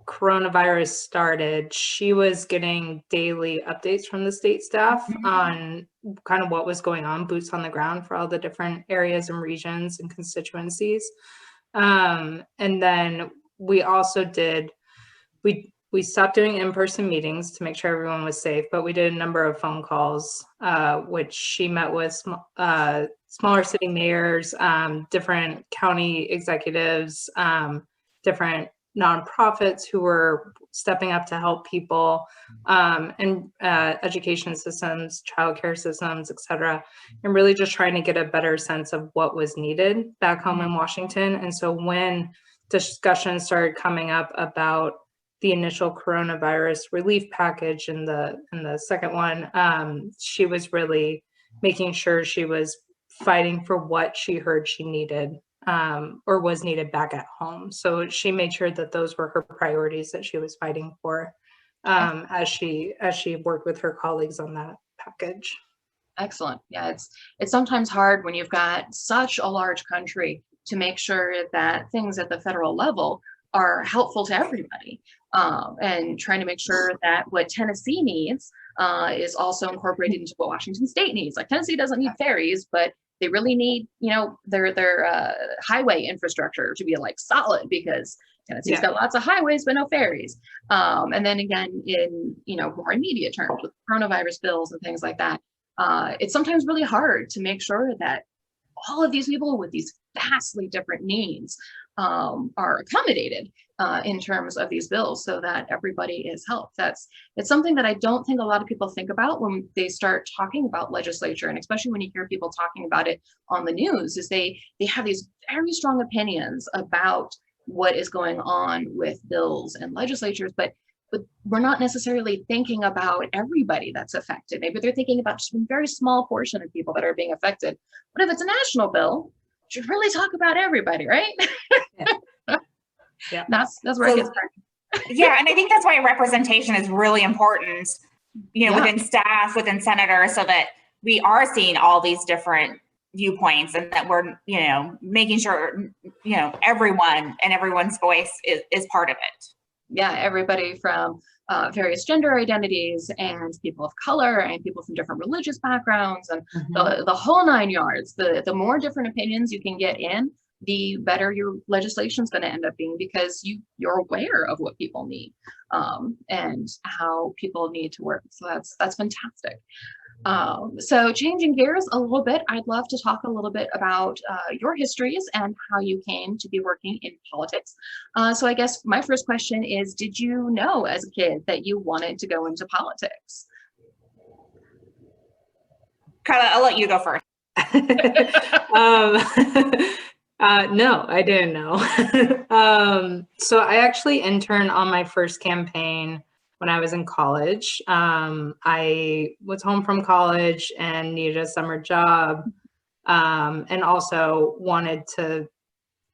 coronavirus started, she was getting daily updates from the state staff on kind of what was going on, boots on the ground for all the different areas and regions and constituencies. And then we also did, we stopped doing in-person meetings to make sure everyone was safe, but we did a number of phone calls, which she met with smaller city mayors, different county executives, different nonprofits who were stepping up to help people, and education systems, childcare systems, et cetera, and really just trying to get a better sense of what was needed back home in Washington. And so when discussions started coming up about the initial coronavirus relief package and the second one, she was really making sure she was fighting for what she heard she needed, or was needed back at home. So she made sure that those were her priorities that she was fighting for, as she worked with her colleagues on that package.
Excellent. Yeah, it's sometimes hard when you've got such a large country to make sure that things at the federal level are helpful to everybody, and trying to make sure that what Tennessee needs is also incorporated into what Washington State needs. Like, Tennessee doesn't need ferries, but they really need, you know, their highway infrastructure to be like solid, because Tennessee's got lots of highways but no ferries. And then again, in, you know, more immediate terms with coronavirus bills and things like that, it's sometimes really hard to make sure that all of these people with these vastly different needs are accommodated in terms of these bills, so that everybody is helped. It's something that I don't think a lot of people think about when they start talking about legislature, and especially when you hear people talking about it on the news, is they have these very strong opinions about what is going on with bills and legislatures, but we're not necessarily thinking about everybody that's affected. Maybe they're thinking about just a very small portion of people that are being affected. But if it's a national bill, you should really talk about everybody, right?
Yeah.
That's where it gets started.
Yeah, and I think that's why representation is really important, you know, within staff, within senators, so that we are seeing all these different viewpoints, and that we're, you know, making sure, you know, everyone and everyone's voice is part of it.
Yeah, everybody from various gender identities, and people of color, and people from different religious backgrounds, and the whole nine yards. The more different opinions you can get in, the better your legislation is going to end up being, because you're aware of what people need, and how people need to work. So that's fantastic. So changing gears a little bit, I'd love to talk a little bit about your histories and how you came to be working in politics. So I guess my first question is, did you know as a kid that you wanted to go into politics?
Carla, I'll let you go first.
No, I didn't know. So I actually interned on my first campaign when I was in college. I was home from college and needed a summer job, and also wanted to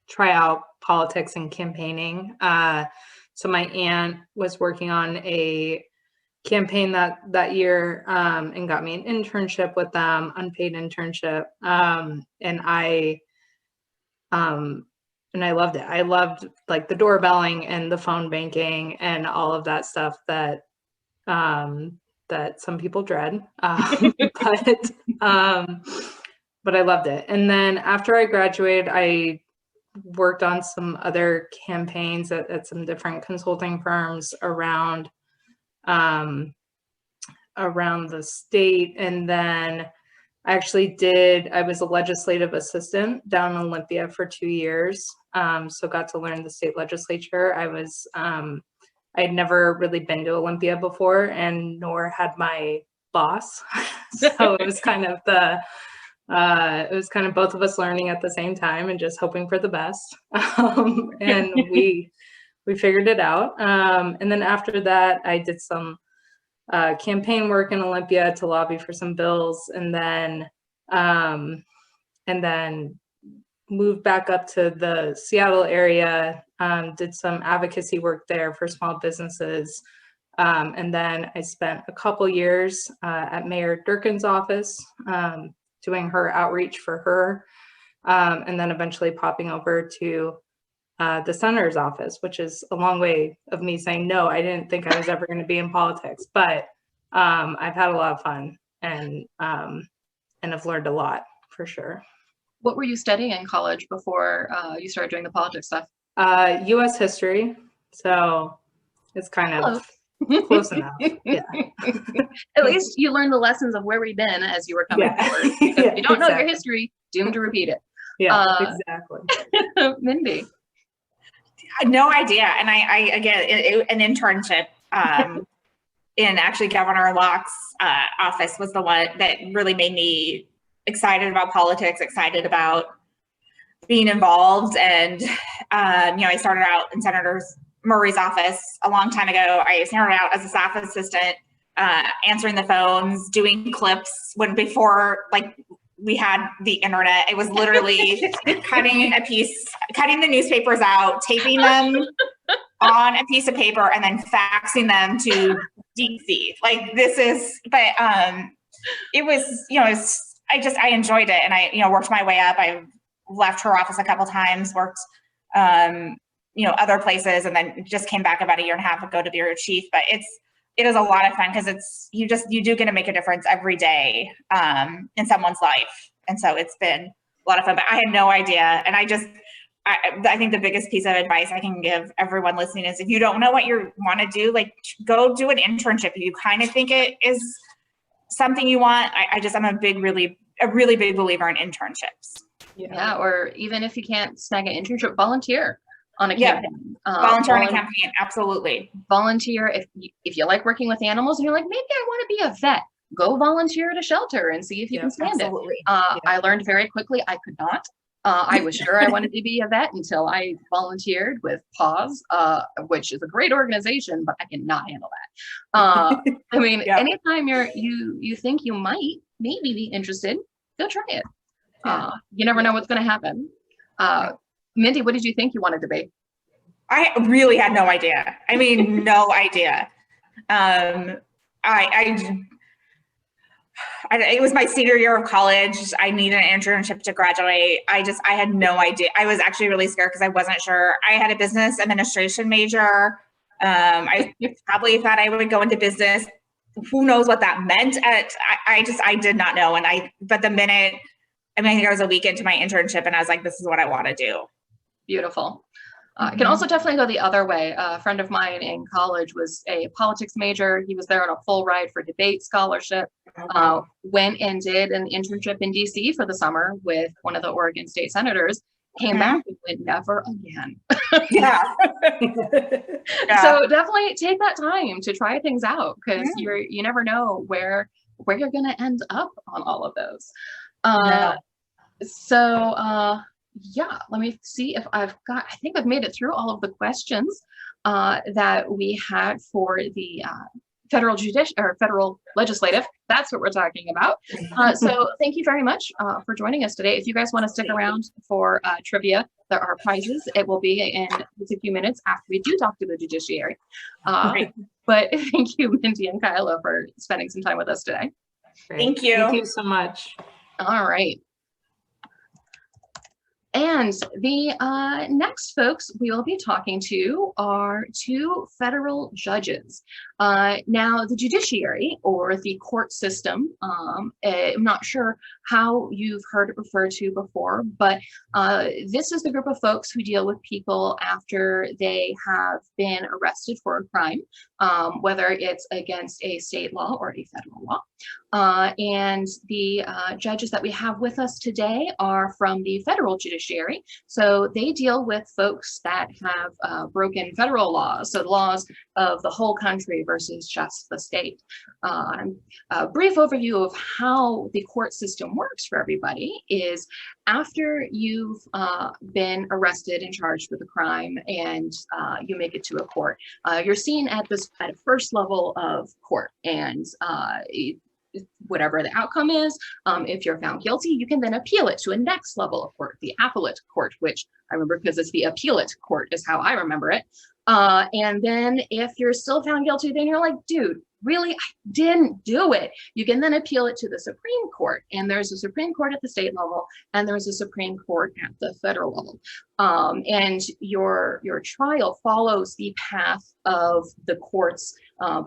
try out politics and campaigning. So my aunt was working on a campaign that year, and got me an internship with them, unpaid internship. And I loved it. I loved like the doorbelling and the phone banking and all of that stuff that some people dread. But I loved it. And then after I graduated, I worked on some other campaigns at some different consulting firms around the state. And then I was a legislative assistant down in Olympia for 2 years. So got to learn the state legislature. I had never really been to Olympia before, and nor had my boss. So it was kind of It was kind of both of us learning at the same time and just hoping for the best. And we figured it out. And then after that, I did some campaign work in Olympia to lobby for some bills, and then moved back up to the Seattle area, did some advocacy work there for small businesses. And then I spent a couple years at Mayor Durkin's office, doing her outreach for her, and then eventually popping over to the senator's office, which is a long way of me saying, no, I didn't think I was ever going to be in politics, but I've had a lot of fun, and I've learned a lot for sure.
What were you studying in college before you started doing the politics stuff?
U.S. history. So it's kind of close enough. Yeah.
At least you learned the lessons of where we've been as you were coming forward. Because if you don't know your history, doomed to repeat it.
Yeah, exactly.
Mindy.
No idea. And I again, an internship in actually Governor Locke's office was the one that really made me excited about politics, excited about being involved. And, I started out in Senator Murray's office a long time ago. I started out as a staff assistant, answering the phones, doing clips before we had the internet. It was literally cutting the newspapers out, taping them on a piece of paper, and then faxing them to DC. It was, I enjoyed it. And I worked my way up. I left her office a couple times, worked, other places, and then just came back about a year and a half ago to be your chief. But it is a lot of fun because you do get to make a difference every day in someone's life. And so it's been a lot of fun, but I had no idea. And I think the biggest piece of advice I can give everyone listening is, if you don't know what you want to do, go do an internship. If you kind of think it is something you want, I'm a really big believer in internships.
Yeah. Or even if you can't snag an internship, volunteer on a campaign.
Volunteer on a campaign, absolutely.
Volunteer if you like working with animals and you're like, maybe I want to be a vet. Go volunteer at a shelter and see if you can stand
absolutely.
it. I learned very quickly I could not. I was sure I wanted to be a vet until I volunteered with PAWS, which is a great organization, but I cannot handle that. Anytime you think you might maybe be interested, go try it. You never know what's going to happen. Mindy, what did you think you wanted to be?
I really had no idea. I mean, no idea. It was my senior year of college. I needed an internship to graduate. I had no idea. I was actually really scared because I wasn't sure. I had a business administration major. I probably thought I would go into business. Who knows what that meant? I did not know. But the minute, I think I was a week into my internship and I was like, this is what I want to do.
Beautiful. It can also definitely go the other way. A friend of mine in college was a politics major. He was there on a full ride for debate scholarship. Went and did an internship in DC for the summer with one of the Oregon state senators. Came back and went, never again. So definitely take that time to try things out, because you never know where you're going to end up on all of those. Yeah, let me see if I think I've made it through all of the questions that we had for the federal legislative. That's what we're talking about. So thank you very much for joining us today. If you guys want to stick around for trivia, there are prizes. It will be in just a few minutes after we do talk to the judiciary. But thank you, Mindy and Kyla, for spending some time with us today.
Great.
Thank you.
Thank you so much.
All right. And the next folks we will be talking to are two federal judges. Now, the judiciary, or the court system, I'm not sure how you've heard it referred to before, but this is the group of folks who deal with people after they have been arrested for a crime, whether it's against a state law or a federal law. And the judges that we have with us today are from the federal judiciary. So they deal with folks that have broken federal laws, so the laws of the whole country versus just the state. A brief overview of how the court system works for everybody is after you've been arrested and charged with a crime and you make it to a court, you're seen at a first level of court, and whatever the outcome is, if you're found guilty, you can then appeal it to a next level of court, the appellate court, which I remember because it's the appellate court is how I remember it. And then if you're still found guilty, then you're like, dude, really, I didn't do it. You can then appeal it to the Supreme Court, and there's a Supreme Court at the state level, and there's a Supreme Court at the federal level. And your trial follows the path of the courts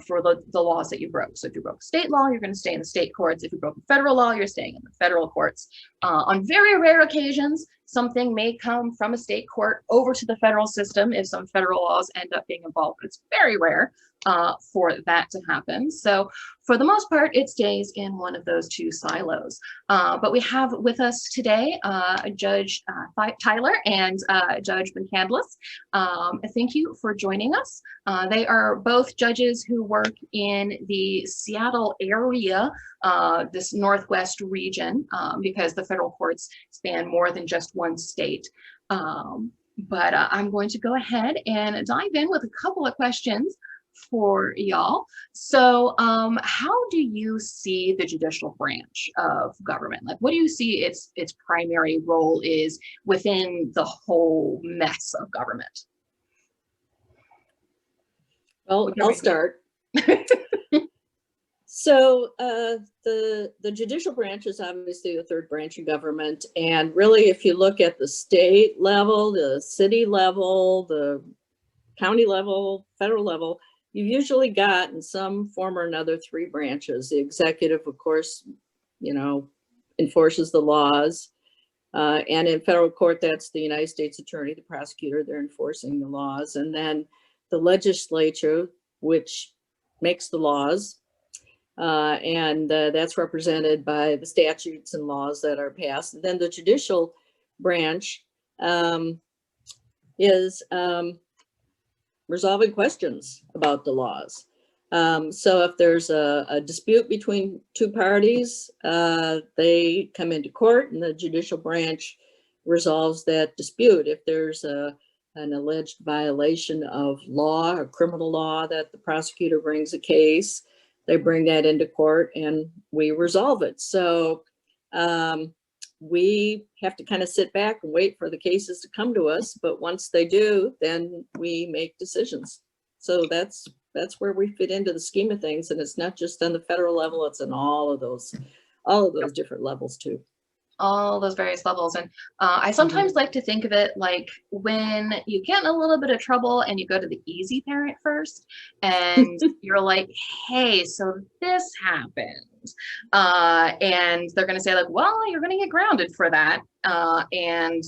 for the laws that you broke. So if you broke state law, you're going to stay in the state courts. If you broke federal law, you're staying in the federal courts. On very rare occasions, something may come from a state court over to the federal system if some federal laws end up being involved, but it's very rare for that to happen. So for the most part, it stays in one of those two silos. But we have with us today Judge Tyler and Judge McCandless. Thank you for joining us. They are both judges who work in the Seattle area, this Northwest region, because the federal courts span more than just one state. But I'm going to go ahead and dive in with a couple of questions for y'all. So how do you see the judicial branch of government? Like, what do you see its primary role is within the whole mess of government?
Well, I'll start. So the judicial branch is obviously the third branch of government. And really, if you look at the state level, the city level, the county level, federal level, you've usually got in some form or another three branches. The executive, of course, enforces the laws. And in federal court, that's the United States Attorney, the prosecutor, they're enforcing the laws. And then the legislature, which makes the laws. And that's represented by the statutes and laws that are passed. And then the judicial branch is resolving questions about the laws. So if there's a dispute between two parties, they come into court and the judicial branch resolves that dispute. If there's an alleged violation of law or criminal law that the prosecutor brings a case, they bring that into court and we resolve it. So we have to kind of sit back and wait for the cases to come to us. But once they do, then we make decisions. So that's where we fit into the scheme of things. And it's not just on the federal level, it's on all of those different levels too.
All those various levels. And I sometimes like to think of it like when you get in a little bit of trouble and you go to the easy parent first and you're like, hey, so this happened. And they're going to say like, well, you're going to get grounded for that. And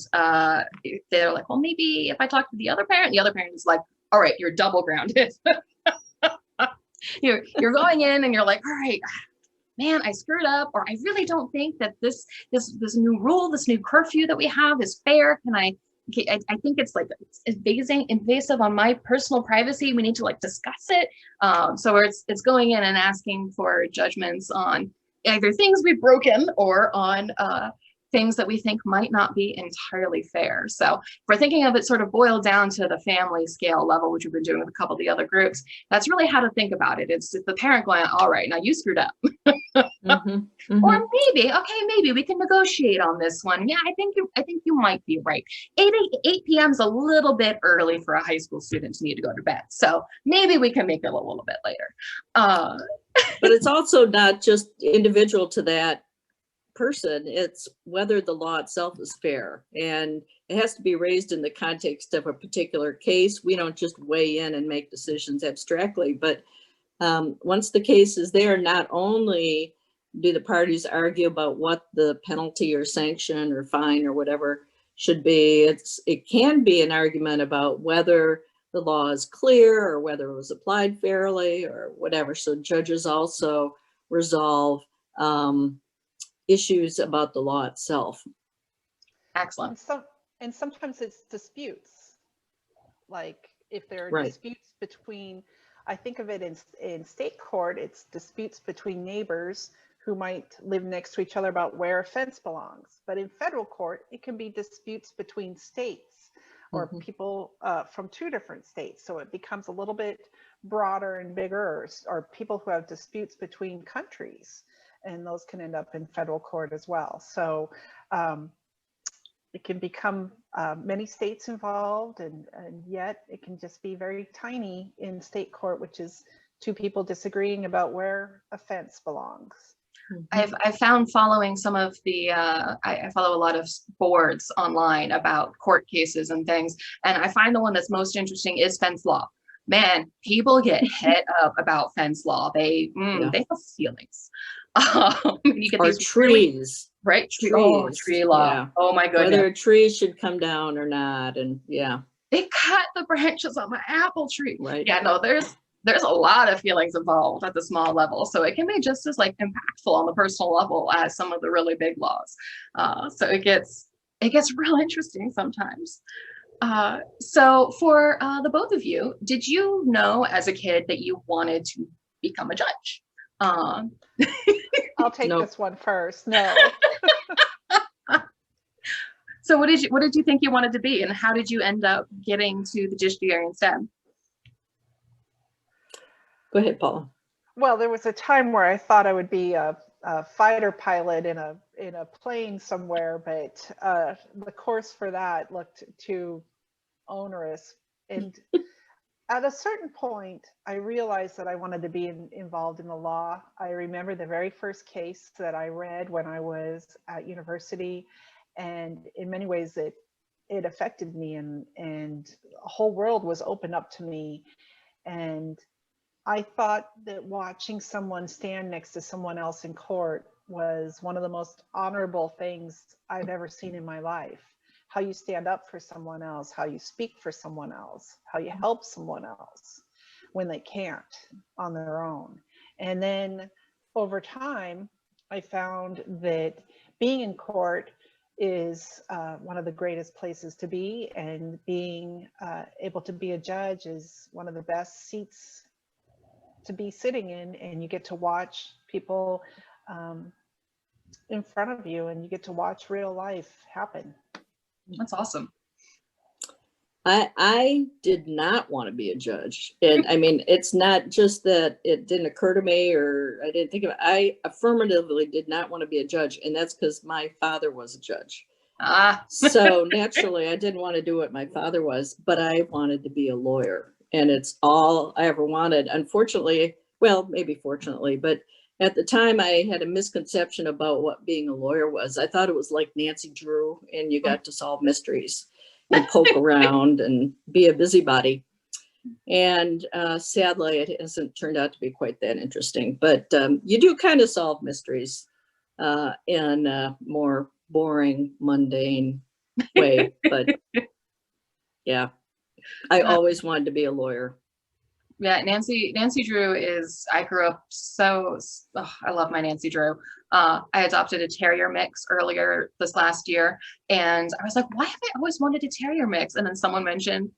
they're like, well, maybe if I talk to the other parent is like, all right, you're double grounded. You're going in and you're like, all right, man, I screwed up, or I really don't think that this new rule, this new curfew that we have is fair. I think it's like invasive on my personal privacy. We need to like discuss it. So it's going in and asking for judgments on either things we've broken or on things that we think might not be entirely fair. So if we're thinking of it sort of boiled down to the family scale level, which we've been doing with a couple of the other groups, that's really how to think about it. It's the parent going, all right, now you screwed up. Or maybe we can negotiate on this one. Yeah, I think you might be right. 8 p.m. is a little bit early for a high school student to need to go to bed. So maybe we can make it a little bit later.
But it's also not just individual to that person, it's whether the law itself is fair, and it has to be raised in the context of a particular case. We don't just weigh in and make decisions abstractly, but once the case is there, not only do the parties argue about what the penalty or sanction or fine or whatever should be, it can be an argument about whether the law is clear or whether it was applied fairly or whatever. So judges also resolve issues about the law itself.
Excellent.
And sometimes it's disputes. Like if there are
Right.
disputes between, I think of it in state court, it's disputes between neighbors who might live next to each other about where a fence belongs. But in federal court, it can be disputes between states or people from two different states. So it becomes a little bit broader and bigger, or people who have disputes between countries, and those can end up in federal court as well. So it can become many states involved, and yet it can just be very tiny in state court, which is two people disagreeing about where a fence belongs.
I've found following some of the, I follow a lot of boards online about court cases and things, and I find the one that's most interesting is fence law. Man, people get hit up about fence law. They have feelings. You get
Or
these
trees.
right?
Trees.
Tree law.
Yeah.
Oh my goodness.
Whether a tree should come down or not, and yeah.
They cut the branches on my apple tree.
Right.
Yeah, no, there's a lot of feelings involved at the small level. So it can be just as like impactful on the personal level as some of the really big laws. So it gets real interesting sometimes. So for the both of you, did you know as a kid that you wanted to become a judge?
I'll take this one first. No.
So what did you think you wanted to be, and how did you end up getting to the judiciary instead?
Go ahead, Paula.
Well, there was a time where I thought I would be a fighter pilot in a plane somewhere, but the course for that looked too onerous. And at a certain point, I realized that I wanted to be involved in the law. I remember the very first case that I read when I was at university, and in many ways it affected me, and a whole world was opened up to me. And I thought that watching someone stand next to someone else in court was one of the most honorable things I've ever seen in my life. How you stand up for someone else, how you speak for someone else, how you help someone else when they can't on their own. And then over time, I found that being in court is one of the greatest places to be, and being able to be a judge is one of the best seats to be sitting in, and you get to watch people in front of you, and you get to watch real life happen.
That's awesome.
I did not want to be a judge. And I mean, it's not just that it didn't occur to me or I didn't think of it. I affirmatively did not want to be a judge. And that's because my father was a judge. So naturally, I didn't want to do what my father was, but I wanted to be a lawyer. And it's all I ever wanted. Unfortunately, well, maybe fortunately, but at the time I had a misconception about what being a lawyer was. I thought it was like Nancy Drew and you got to solve mysteries and poke around and be a busybody. And sadly, it hasn't turned out to be quite that interesting, but you do kind of solve mysteries in a more boring, mundane way. But yeah, I always wanted to be a lawyer.
Yeah, Nancy Drew is, I grew up I love my Nancy Drew. I adopted a terrier mix earlier this last year, and I was like, why have I always wanted a terrier mix? And then someone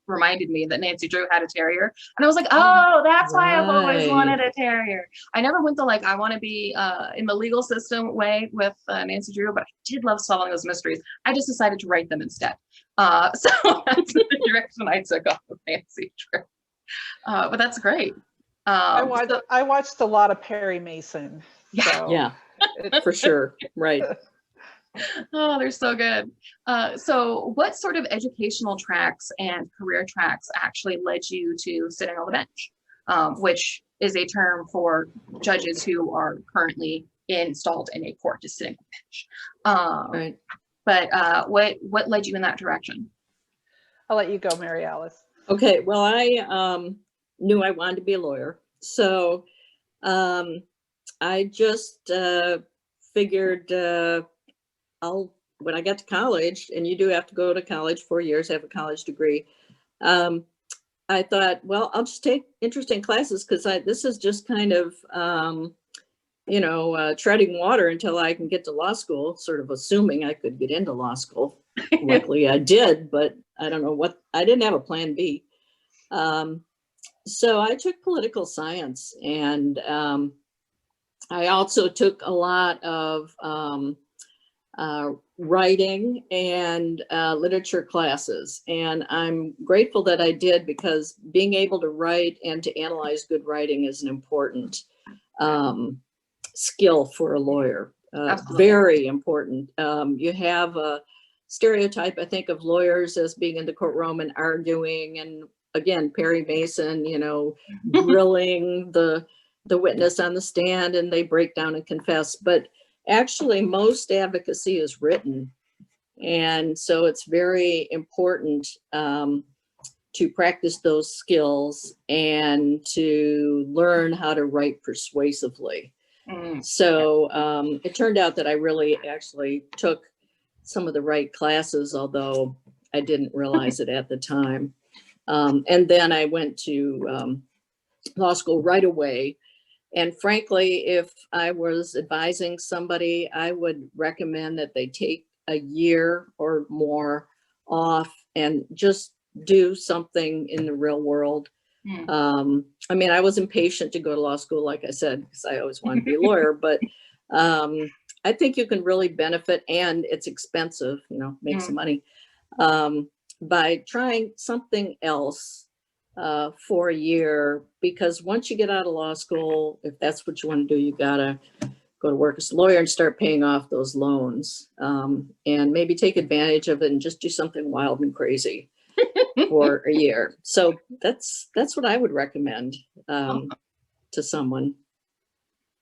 reminded me that Nancy Drew had a terrier, and I was like, oh, that's why I've always wanted a terrier. I never went the like, I want to be in the legal system way with Nancy Drew, but I did love solving those mysteries. I just decided to write them instead. So that's the direction I took off of Nancy Drew. But that's great.
I watched a lot of Perry Mason. So
yeah, for sure. Right.
Oh, they're so good. So what sort of educational tracks and career tracks actually led you to sitting on the bench, which is a term for judges who are currently installed in a court, just sitting on the bench.
Right.
But what led you in that direction?
I'll let you go, Mary Alice.
Okay, well, I knew I wanted to be a lawyer. So I just figured when I got to college, and you do have to go to college 4 years, have a college degree. I thought, well, I'll just take interesting classes because this is just kind of, treading water until I can get to law school, sort of assuming I could get into law school. Luckily I did, but I don't know I didn't have a plan B. So I took political science, and I also took a lot of writing and literature classes. And I'm grateful that I did, because being able to write and to analyze good writing is an important skill for a lawyer. Very important. You have a stereotype, I think, of lawyers as being in the courtroom and arguing, and again, Perry Mason, you know, grilling the witness on the stand, and they break down and confess. But actually, most advocacy is written. And so it's very important to practice those skills and to learn how to write persuasively. So it turned out that I really actually took some of the right classes, although I didn't realize it at the time. And then I went to law school right away. And frankly, if I was advising somebody, I would recommend that they take a year or more off and just do something in the real world. I mean, I was impatient to go to law school, like I said, because I always wanted to be a lawyer, but I think you can really benefit, and it's expensive, you know, make some money, by trying something else for a year, because once you get out of law school, if that's what you want to do, you gotta go to work as a lawyer and start paying off those loans, and maybe take advantage of it and just do something wild and crazy for a year. So that's what I would recommend to someone,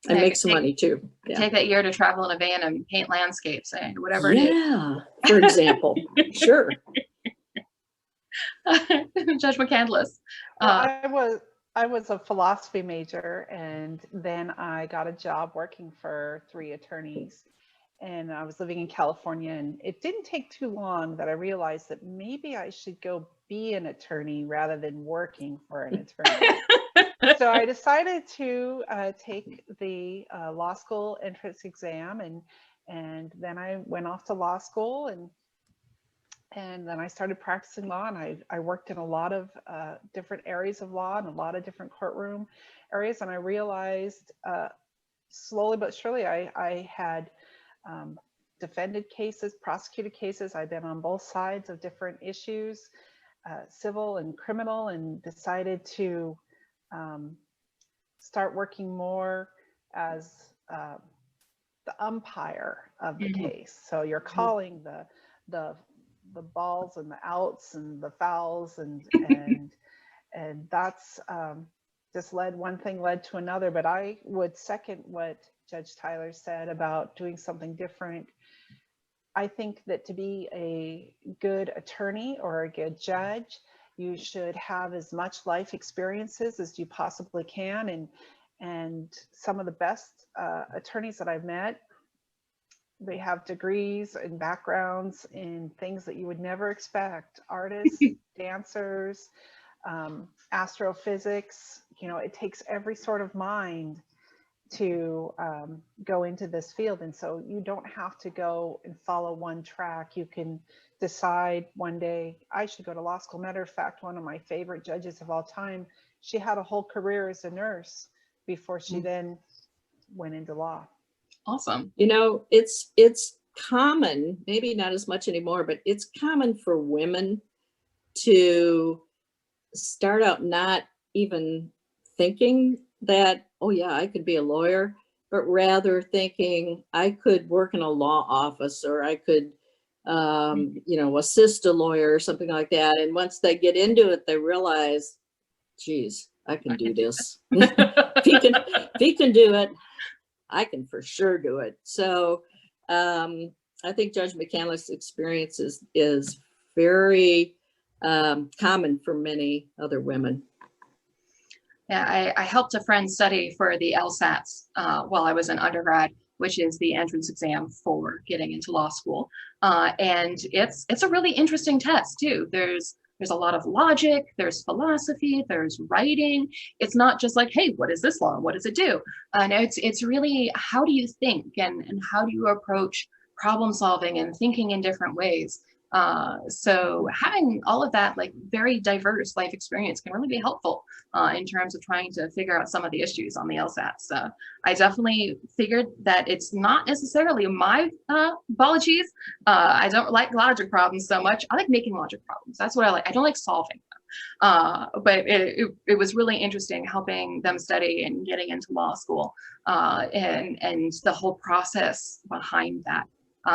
and make some money too. Yeah.
Take that year to travel in a van and paint landscapes, and whatever.
Yeah, for example. Sure.
Judge McCandless.
Well, I was a philosophy major, and then I got a job working for 3 attorneys, and I was living in California, and it didn't take too long that I realized that maybe I should go be an attorney rather than working for an attorney. So I decided to take the law school entrance exam, and then I went off to law school, and then I started practicing law, and I worked in a lot of different areas of law and a lot of different courtroom areas. And I realized slowly but surely I had defended cases, prosecuted cases. I've been on both sides of different issues, civil and criminal, and decided to start working more as the umpire of the case. So you're calling the balls and the outs and the fouls, and that's just one thing led to another. But I would second what Judge Tyler said about doing something different. I think that to be a good attorney or a good judge, you should have as much life experiences as you possibly can. And some of the best attorneys that I've met, they have degrees and backgrounds in things that you would never expect. Artists, dancers, astrophysics. You know, it takes every sort of mind to go into this field. And so you don't have to go and follow one track. You can decide one day, I should go to law school. Matter of fact, one of my favorite judges of all time, she had a whole career as a nurse before she then went into law.
Awesome.
You know, it's common, maybe not as much anymore, but it's common for women to start out not even thinking that, oh yeah, I could be a lawyer, but rather thinking I could work in a law office, or I could, you know, assist a lawyer or something like that. And once they get into it, they realize, geez, I can do this. If he can do it, I can for sure do it. So I think Judge McCandless' experience is very common for many other women.
Yeah, I helped a friend study for the LSATs while I was an undergrad, which is the entrance exam for getting into law school. And it's a really interesting test too. There's a lot of logic, there's philosophy, there's writing. It's not just like, hey, what is this law? What does it do? And it's really, how do you think, and how do you approach problem solving and thinking in different ways? So having all of that like very diverse life experience can really be helpful in terms of trying to figure out some of the issues on the LSAT. So I definitely figured that it's not necessarily my apologies. I don't like logic problems so much. I like making logic problems. That's what I like. I don't like solving them. But it was really interesting helping them study and getting into law school and the whole process behind that.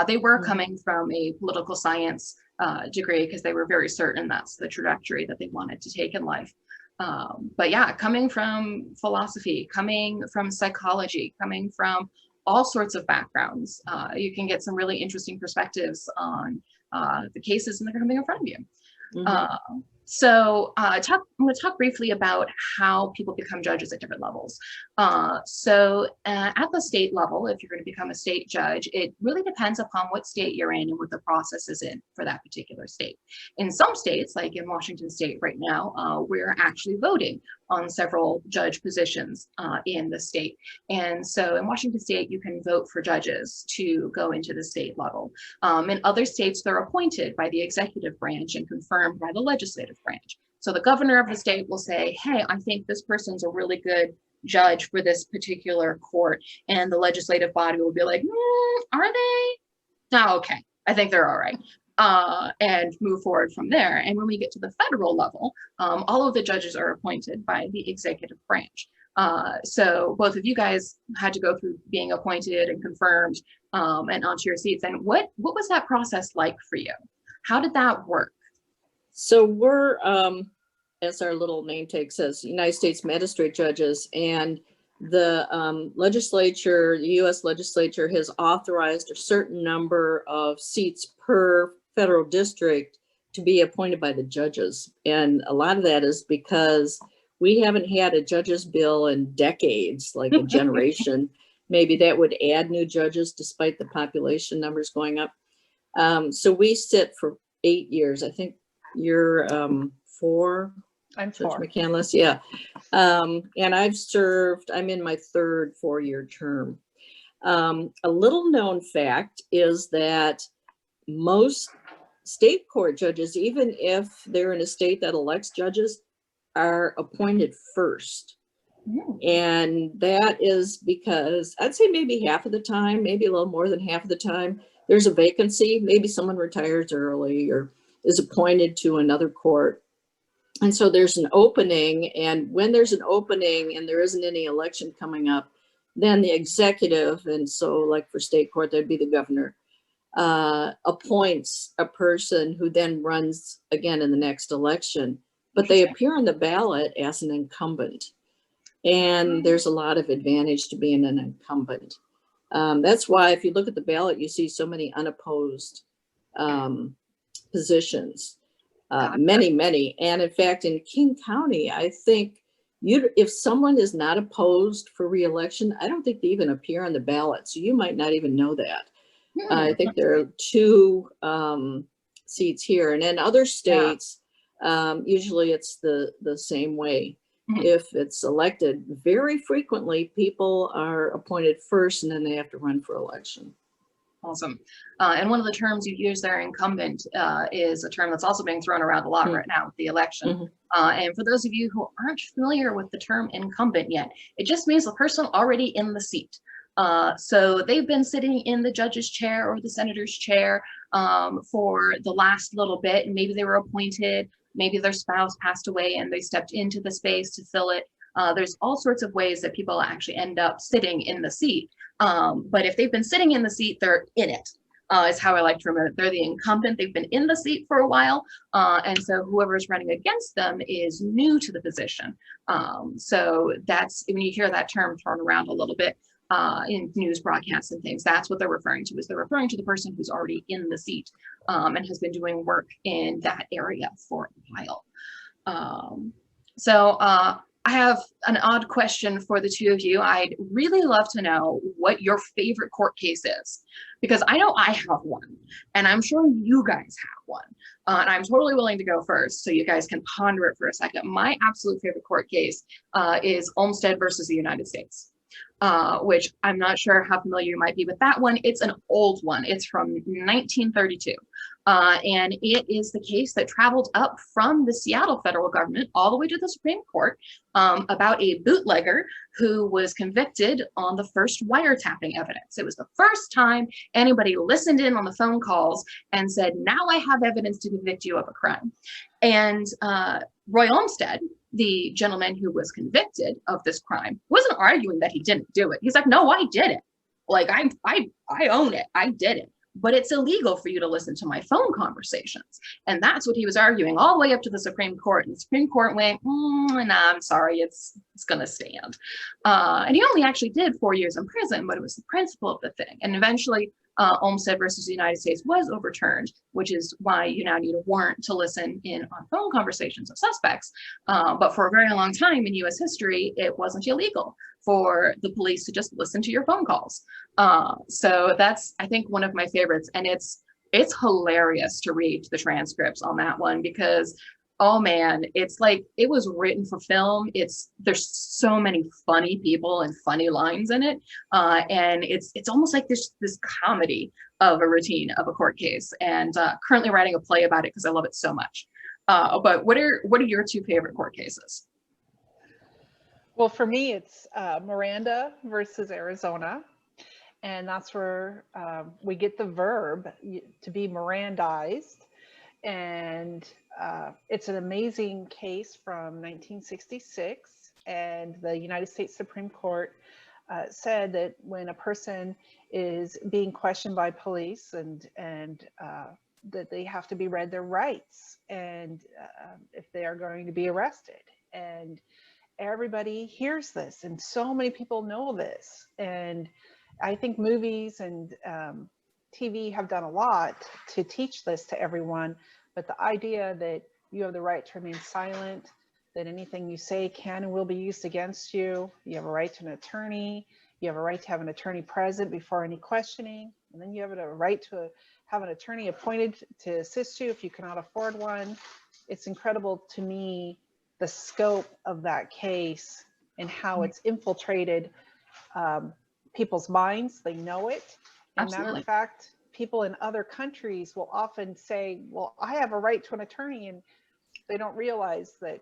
They were coming from a political science degree because they were very certain that's the trajectory that they wanted to take in life. But yeah, coming from philosophy, coming from psychology, coming from all sorts of backgrounds, you can get some really interesting perspectives on the cases that are coming in front of you. So I'm going to talk briefly about how people become judges at different levels. So at the state level, if you're going to become a state judge, it really depends upon what state you're in and what the process is in for that particular state. In some states, like in Washington State right now, we're actually voting on several judge positions in the state. And so in Washington State, you can vote for judges to go into the state level. In other states, they're appointed by the executive branch and confirmed by the legislative branch. So the governor of the state will say, hey, I think this person's a really good judge for this particular court. And the legislative body will be like, are they? Oh, okay, I think they're all right. And move forward from there. And when we get to the federal level, all of the judges are appointed by the executive branch. So both of you guys had to go through being appointed and confirmed and onto your seats. And what was that process like for you? How did that work?
So we're, as our little name tag says, United States magistrate judges, and the legislature, the U.S. legislature has authorized a certain number of seats per federal district to be appointed by the judges. And a lot of that is because we haven't had a judge's bill in decades, like a generation. Maybe that would add new judges despite the population numbers going up. So we sit for 8 years. I think you're 4.
I'm
Judge
4.
McCandless, yeah. And I'm in my third 4-year term. A little known fact is that most state court judges, even if they're in a state that elects judges, are appointed first. And that is because I'd say maybe half of the time, maybe a little more than half of the time, there's a vacancy. Maybe someone retires early or is appointed to another court. And so there's an opening, and when there's an opening and there isn't any election coming up, then the executive, and so like for state court, that'd be the governor, appoints a person who then runs again in the next election, but they appear on the ballot as an incumbent. And there's a lot of advantage to being an incumbent. That's why if you look at the ballot, you see so many unopposed positions. Many. And in fact, in King County, I think if someone is not opposed for re-election, I don't think they even appear on the ballot. So you might not even know that. I think there are 2 seats here. And in other states, usually it's the same way. If it's elected, very frequently people are appointed first and then they have to run for election.
Awesome. And one of the terms you use there, incumbent, is a term that's also being thrown around a lot right now with the election. And for those of you who aren't familiar with the term incumbent yet, it just means the person already in the seat. So they've been sitting in the judge's chair or the senator's chair for the last little bit, and maybe they were appointed, maybe their spouse passed away and they stepped into the space to fill it. There's all sorts of ways that people actually end up sitting in the seat. But if they've been sitting in the seat, they're in it, is how I like to remember it. They're the incumbent. They've been in the seat for a while. And so whoever's running against them is new to the position. So that's when you hear that term thrown around a little bit in news broadcasts and things, that's what they're referring to, is they're referring to the person who's already in the seat and has been doing work in that area for a while. So I have an odd question for the 2 of you. I'd really love to know what your favorite court case is, because I know I have one, and I'm sure you guys have one. And I'm totally willing to go first so you guys can ponder it for a second. My absolute favorite court case is Olmstead versus the United States, which I'm not sure how familiar you might be with that one. It's an old one. It's from 1932. And it is the case that traveled up from the Seattle federal government all the way to the Supreme Court about a bootlegger who was convicted on the first wiretapping evidence. It was the first time anybody listened in on the phone calls and said, now I have evidence to convict you of a crime. And Roy Olmsted, the gentleman who was convicted of this crime, wasn't arguing that he didn't do it. He's like, no, I did it. Like, I own it. I did it. But it's illegal for you to listen to my phone conversations. And that's what he was arguing all the way up to the Supreme Court. And the Supreme Court went, nah, I'm sorry, it's going to stand. And he only actually did 4 years in prison, but it was the principle of the thing. And eventually, Olmsted versus the United States was overturned, which is why you now need a warrant to listen in on phone conversations of suspects. But for a very long time in US history, it wasn't illegal for the police to just listen to your phone calls. So that's, I think, one of my favorites. And it's hilarious to read the transcripts on that one because, oh man, it's like it was written for film. There's so many funny people and funny lines in it. And it's almost like this comedy of a routine of a court case, and currently writing a play about it because I love it so much. But what are your two favorite court cases?
Well, for me, it's Miranda versus Arizona. And that's where we get the verb to be Mirandized. And it's an amazing case from 1966. And the United States Supreme Court said that when a person is being questioned by police and that they have to be read their rights and if they are going to be arrested. And everybody hears this, and so many people know this. And I think movies and TV have done a lot to teach this to everyone, but the idea that you have the right to remain silent, that anything you say can and will be used against you, you have a right to an attorney, you have a right to have an attorney present before any questioning, and then you have a right to have an attorney appointed to assist you if you cannot afford one. It's incredible to me the scope of that case and how it's infiltrated people's minds. They know it. And matter of fact, people in other countries will often say, well, I have a right to an attorney, and they don't realize that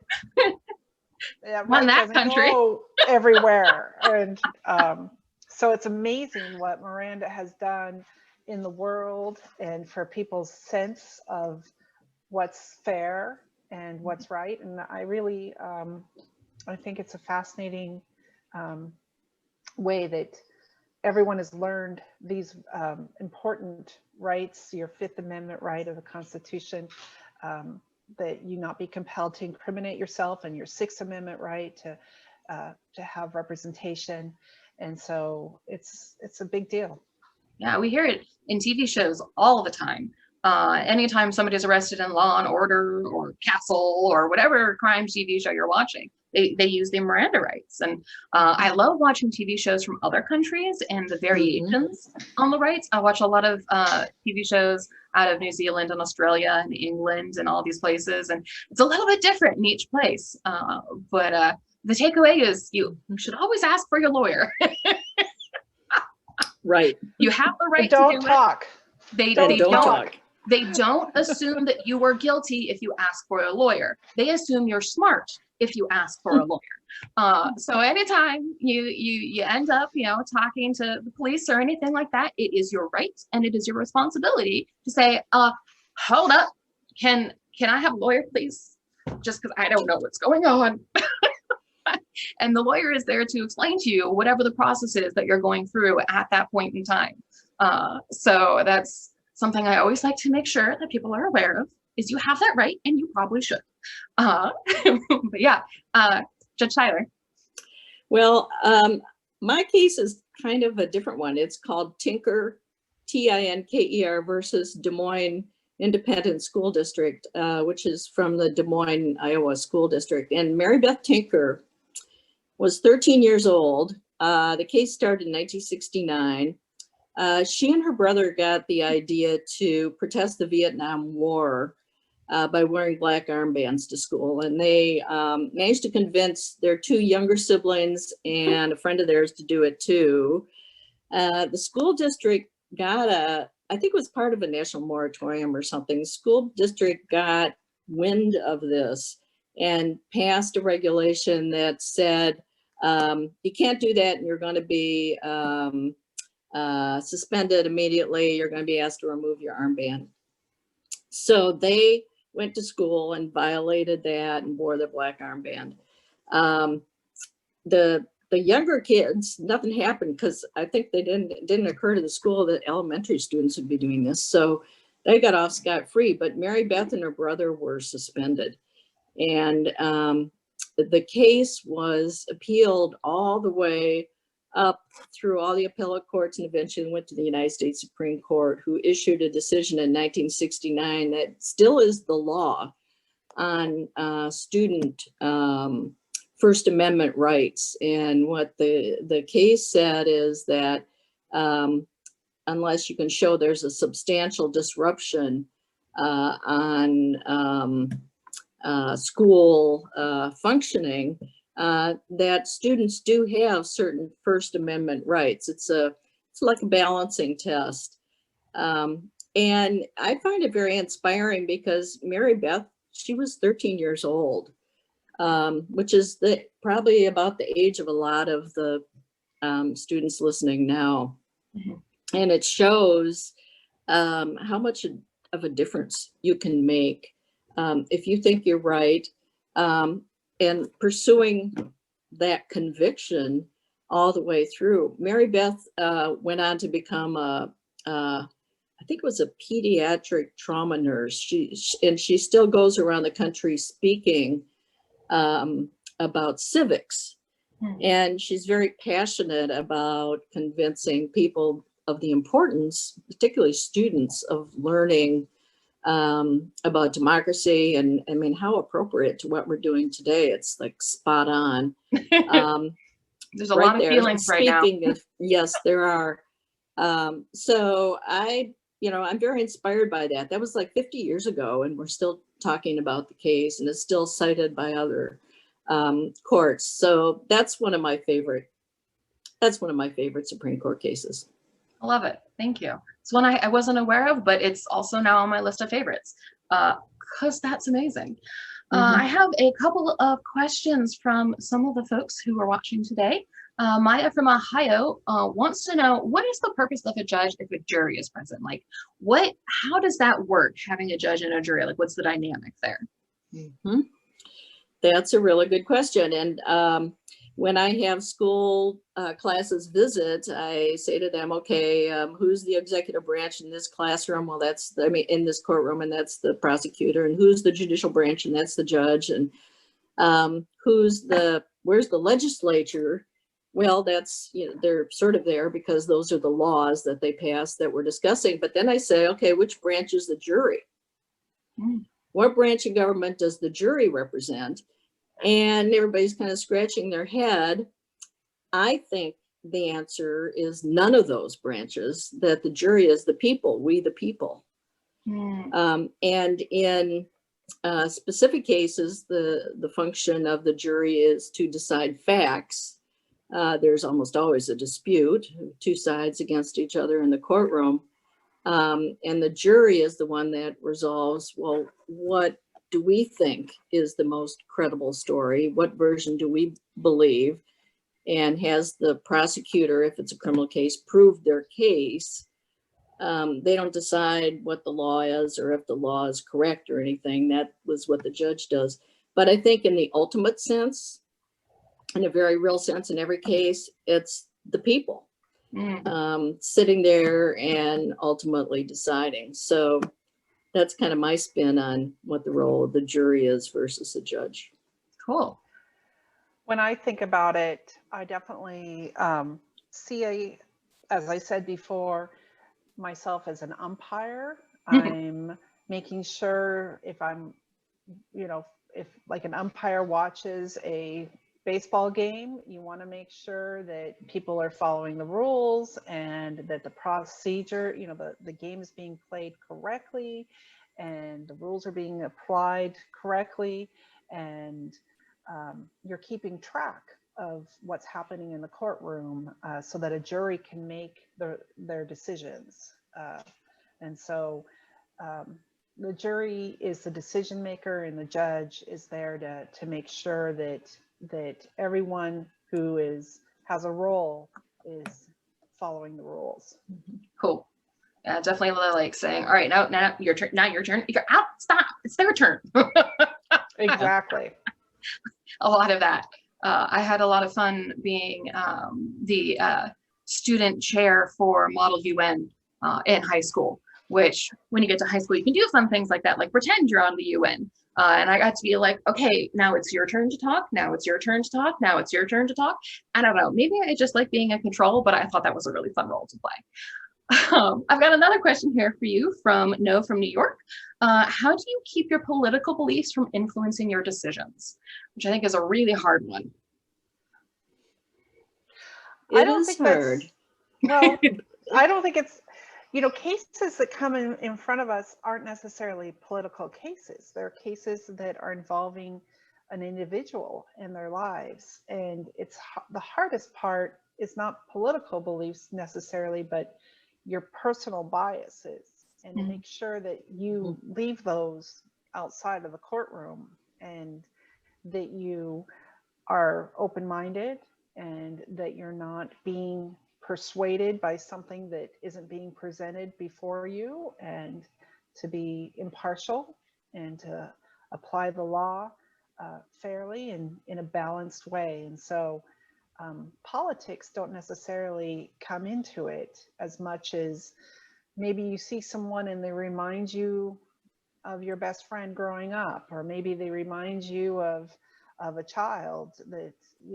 that right doesn't go everywhere. And so it's amazing what Miranda has done in the world and for people's sense of what's fair and what's right. And I really, I think it's a fascinating way that everyone has learned these important rights, your Fifth Amendment right of the Constitution, that you not be compelled to incriminate yourself, and your Sixth Amendment right to have representation. And so it's a big deal.
Yeah, we hear it in TV shows all the time. Anytime somebody's arrested in Law and Order or Castle or whatever crime TV show you're watching, they use the Miranda rights. And I love watching TV shows from other countries and the variations on the rights. I watch a lot of TV shows out of New Zealand and Australia and England and all these places, and it's a little bit different in each place. But the takeaway is you should always ask for your lawyer.
Right.
You have the right
Don't
to do
talk.
They
Don't talk.
They don't assume that you are guilty if you ask for a lawyer. They assume you're smart if you ask for a lawyer. So anytime you end up, talking to the police or anything like that, it is your right and it is your responsibility to say, hold up, can I have a lawyer, please? Just because I don't know what's going on. And the lawyer is there to explain to you whatever the process is that you're going through at that point in time. So that's something I always like to make sure that people are aware of, is you have that right and you probably should. But yeah, Judge Tyler.
Well, my case is kind of a different one. It's called Tinker, Tinker versus Des Moines Independent School District, which is from the Des Moines, Iowa School District. And Mary Beth Tinker was 13 years old. The case started in 1969. She and her brother got the idea to protest the Vietnam War by wearing black armbands to school. And they managed to convince their two younger siblings and a friend of theirs to do it too. The school district got I think it was part of a national moratorium or something. The school district got wind of this and passed a regulation that said, you can't do that and you're going to be suspended immediately. You're going to be asked to remove your armband. So they went to school and violated that and wore the black armband. The younger kids, nothing happened because I think they didn't occur to the school that elementary students would be doing this. So they got off scot-free, but Mary Beth and her brother were suspended. And the case was appealed all the way up through all the appellate courts and eventually went to the United States Supreme Court, who issued a decision in 1969 that still is the law on student First Amendment rights. And what the case said is that unless you can show there's a substantial disruption on school functioning, that students do have certain First Amendment rights. It's like a balancing test. And I find it very inspiring because Mary Beth, she was 13 years old, which is probably about the age of a lot of the students listening now. Mm-hmm. And it shows how much of a difference you can make if you think you're right, and pursuing that conviction all the way through. Mary Beth went on to become I think it was a pediatric trauma nurse. She still goes around the country speaking about civics. And she's very passionate about convincing people of the importance, particularly students, of learning about democracy. And I mean, how appropriate to what we're doing today. It's like spot on.
There's a lot of feelings right now.
Yes, there are. So I'm very inspired by that. That was like 50 years ago, and we're still talking about the case, and it's still cited by other courts. So that's one of my favorite Supreme Court cases.
I love it. Thank you. It's one I wasn't aware of, but it's also now on my list of favorites because that's amazing. I have a couple of questions from some of the folks who are watching today. Maya from Ohio wants to know, what is the purpose of a judge if a jury is present? Like, how does that work, having a judge and a jury? Like, what's the dynamic there?
Mm-hmm. That's a really good question. And when I have school classes visit, I say to them, okay, who's the executive branch in this classroom? Well, in this courtroom, and that's the prosecutor. And who's the judicial branch? And that's the judge. And where's the legislature? Well, they're sort of there because those are the laws that they passed that we're discussing. But then I say, okay, which branch is the jury? What branch of government does the jury represent? And everybody's kind of scratching their head. I think the answer is none of those branches, that the jury is the people, we the people. And in specific cases, the function of the jury is to decide facts. There's almost always a dispute, two sides against each other in the courtroom. And the jury is the one that resolves, well, what do we think is the most credible story? What version do we believe? And has the prosecutor, if it's a criminal case, proved their case? They don't decide what the law is or if the law is correct or anything. That was what the judge does. But I think in the ultimate sense, in a very real sense, in every case, it's the people sitting there and ultimately deciding. So that's kind of my spin on what the role of the jury is versus the judge.
Cool.
When I think about it, I definitely see, as I said before, myself as an umpire. I'm making sure if like an umpire watches a baseball game, you want to make sure that people are following the rules and that the procedure, the game is being played correctly and the rules are being applied correctly, and you're keeping track of what's happening in the courtroom so that a jury can make their decisions. And so the jury is the decision maker, and the judge is there to make sure that everyone who has a role is following the rules.
Cool. Yeah, definitely like saying, all right, now your turn, now your turn. You're out, stop, it's their turn.
Exactly.
A lot of that. I had a lot of fun being the student chair for Model UN in high school, which when you get to high school, you can do fun things like that, like pretend you're on the UN. And I got to be like, okay, now it's your turn to talk. Now it's your turn to talk. Now it's your turn to talk. I don't know. Maybe I just like being in control, but I thought that was a really fun role to play. I've got another question here for you from No from New York. How do you keep your political beliefs from influencing your decisions? Which I think is a really hard one.
I don't think hard. Well, I don't think it's, cases that come in front of us aren't necessarily political cases. They're cases that are involving an individual in their lives. And it's the hardest part is not political beliefs necessarily, but your personal biases, and to make sure that you leave those outside of the courtroom, and that you are open-minded, and that you're not being persuaded by something that isn't being presented before you, and to be impartial and to apply the law fairly and in a balanced way. And so politics don't necessarily come into it as much as maybe you see someone and they remind you of your best friend growing up, or maybe they remind you of a child that,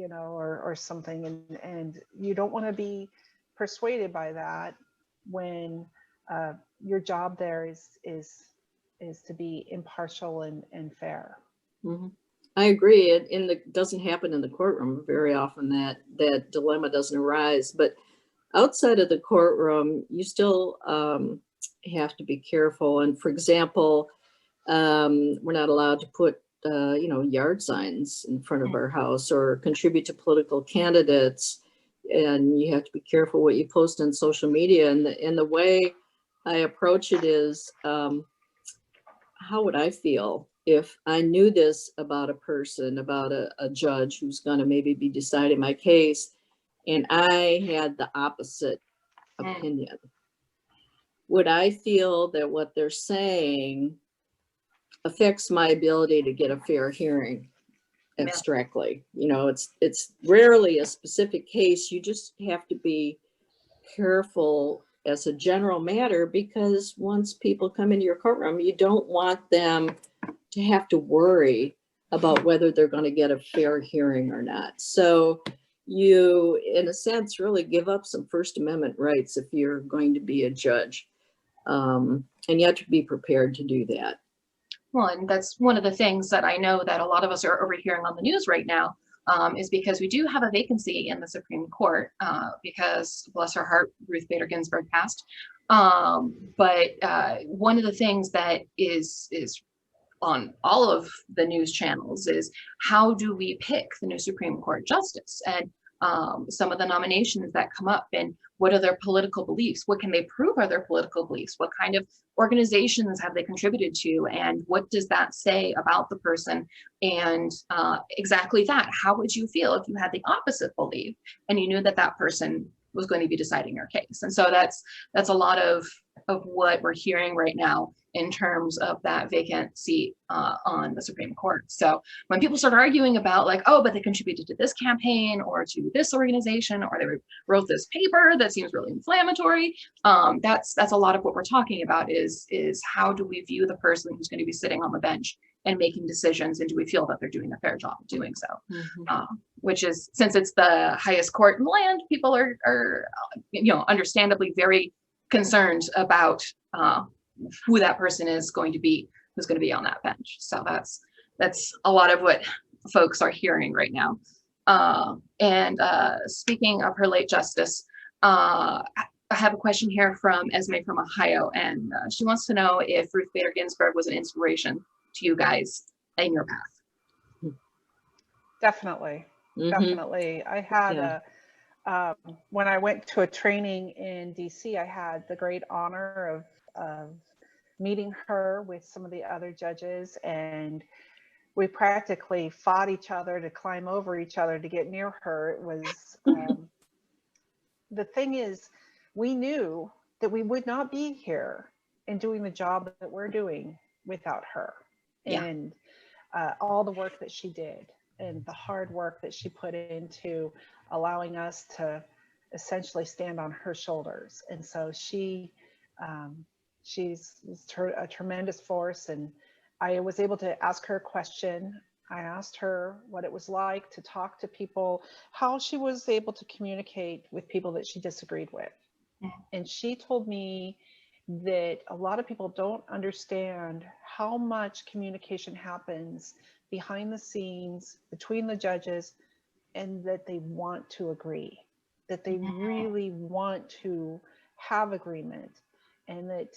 or something, and you don't want to be persuaded by that when your job there is to be impartial and fair.
Mm-hmm. I agree. It doesn't happen in the courtroom very often. That dilemma doesn't arise, but outside of the courtroom, you still have to be careful. And for example, we're not allowed to put yard signs in front of our house or contribute to political candidates. And you have to be careful what you post on social media. And the way I approach it is, how would I feel if I knew this about a person, about a judge who's going to maybe be deciding my case, and I had the opposite opinion? Would I feel that what they're saying affects my ability to get a fair hearing abstractly? It's rarely a specific case. You just have to be careful as a general matter, because once people come into your courtroom, you don't want them to have to worry about whether they're going to get a fair hearing or not. So you, in a sense, really give up some First Amendment rights if you're going to be a judge. And you have to be prepared to do that.
Well, and that's one of the things that I know that a lot of us are overhearing on the news right now, is because we do have a vacancy in the Supreme Court, because, bless her heart, Ruth Bader Ginsburg passed. But one of the things that is on all of the news channels is, how do we pick the new Supreme Court justice? And some of the nominations that come up, and what are their political beliefs? What can they prove are their political beliefs? What kind of organizations have they contributed to? And what does that say about the person? And exactly that, how would you feel if you had the opposite belief and you knew that that person was going to be deciding your case? And so that's a lot of what we're hearing right now in terms of that vacant seat on the Supreme Court. So when people start arguing about like, oh, but they contributed to this campaign or to this organization, or they wrote this paper that seems really inflammatory, that's a lot of what we're talking about is how do we view the person who's going to be sitting on the bench and making decisions, and do we feel that they're doing a fair job of doing so? Mm-hmm. Which is, since it's the highest court in the land, people are understandably very concerned about who that person is going to be, who's going to be on that bench. So that's a lot of what folks are hearing right now. And speaking of her late justice, I have a question here from Esme from Ohio, and she wants to know if Ruth Bader Ginsburg was an inspiration to you guys in your path.
Definitely. Mm-hmm. Definitely. I had when I went to a training in DC, I had the great honor meeting her with some of the other judges, and we practically fought each other to climb over each other to get near her. It was, the thing is, we knew that we would not be here and doing the job that we're doing without her.
Yeah.
And all the work that she did and the hard work that she put into allowing us to essentially stand on her shoulders. And so she's a tremendous force. And I was able to ask her a question. I asked her what it was like to talk to people, how she was able to communicate with people that she disagreed with. And she told me that a lot of people don't understand how much communication happens behind the scenes between the judges, and that they want to agree, that they really want to have agreement, and that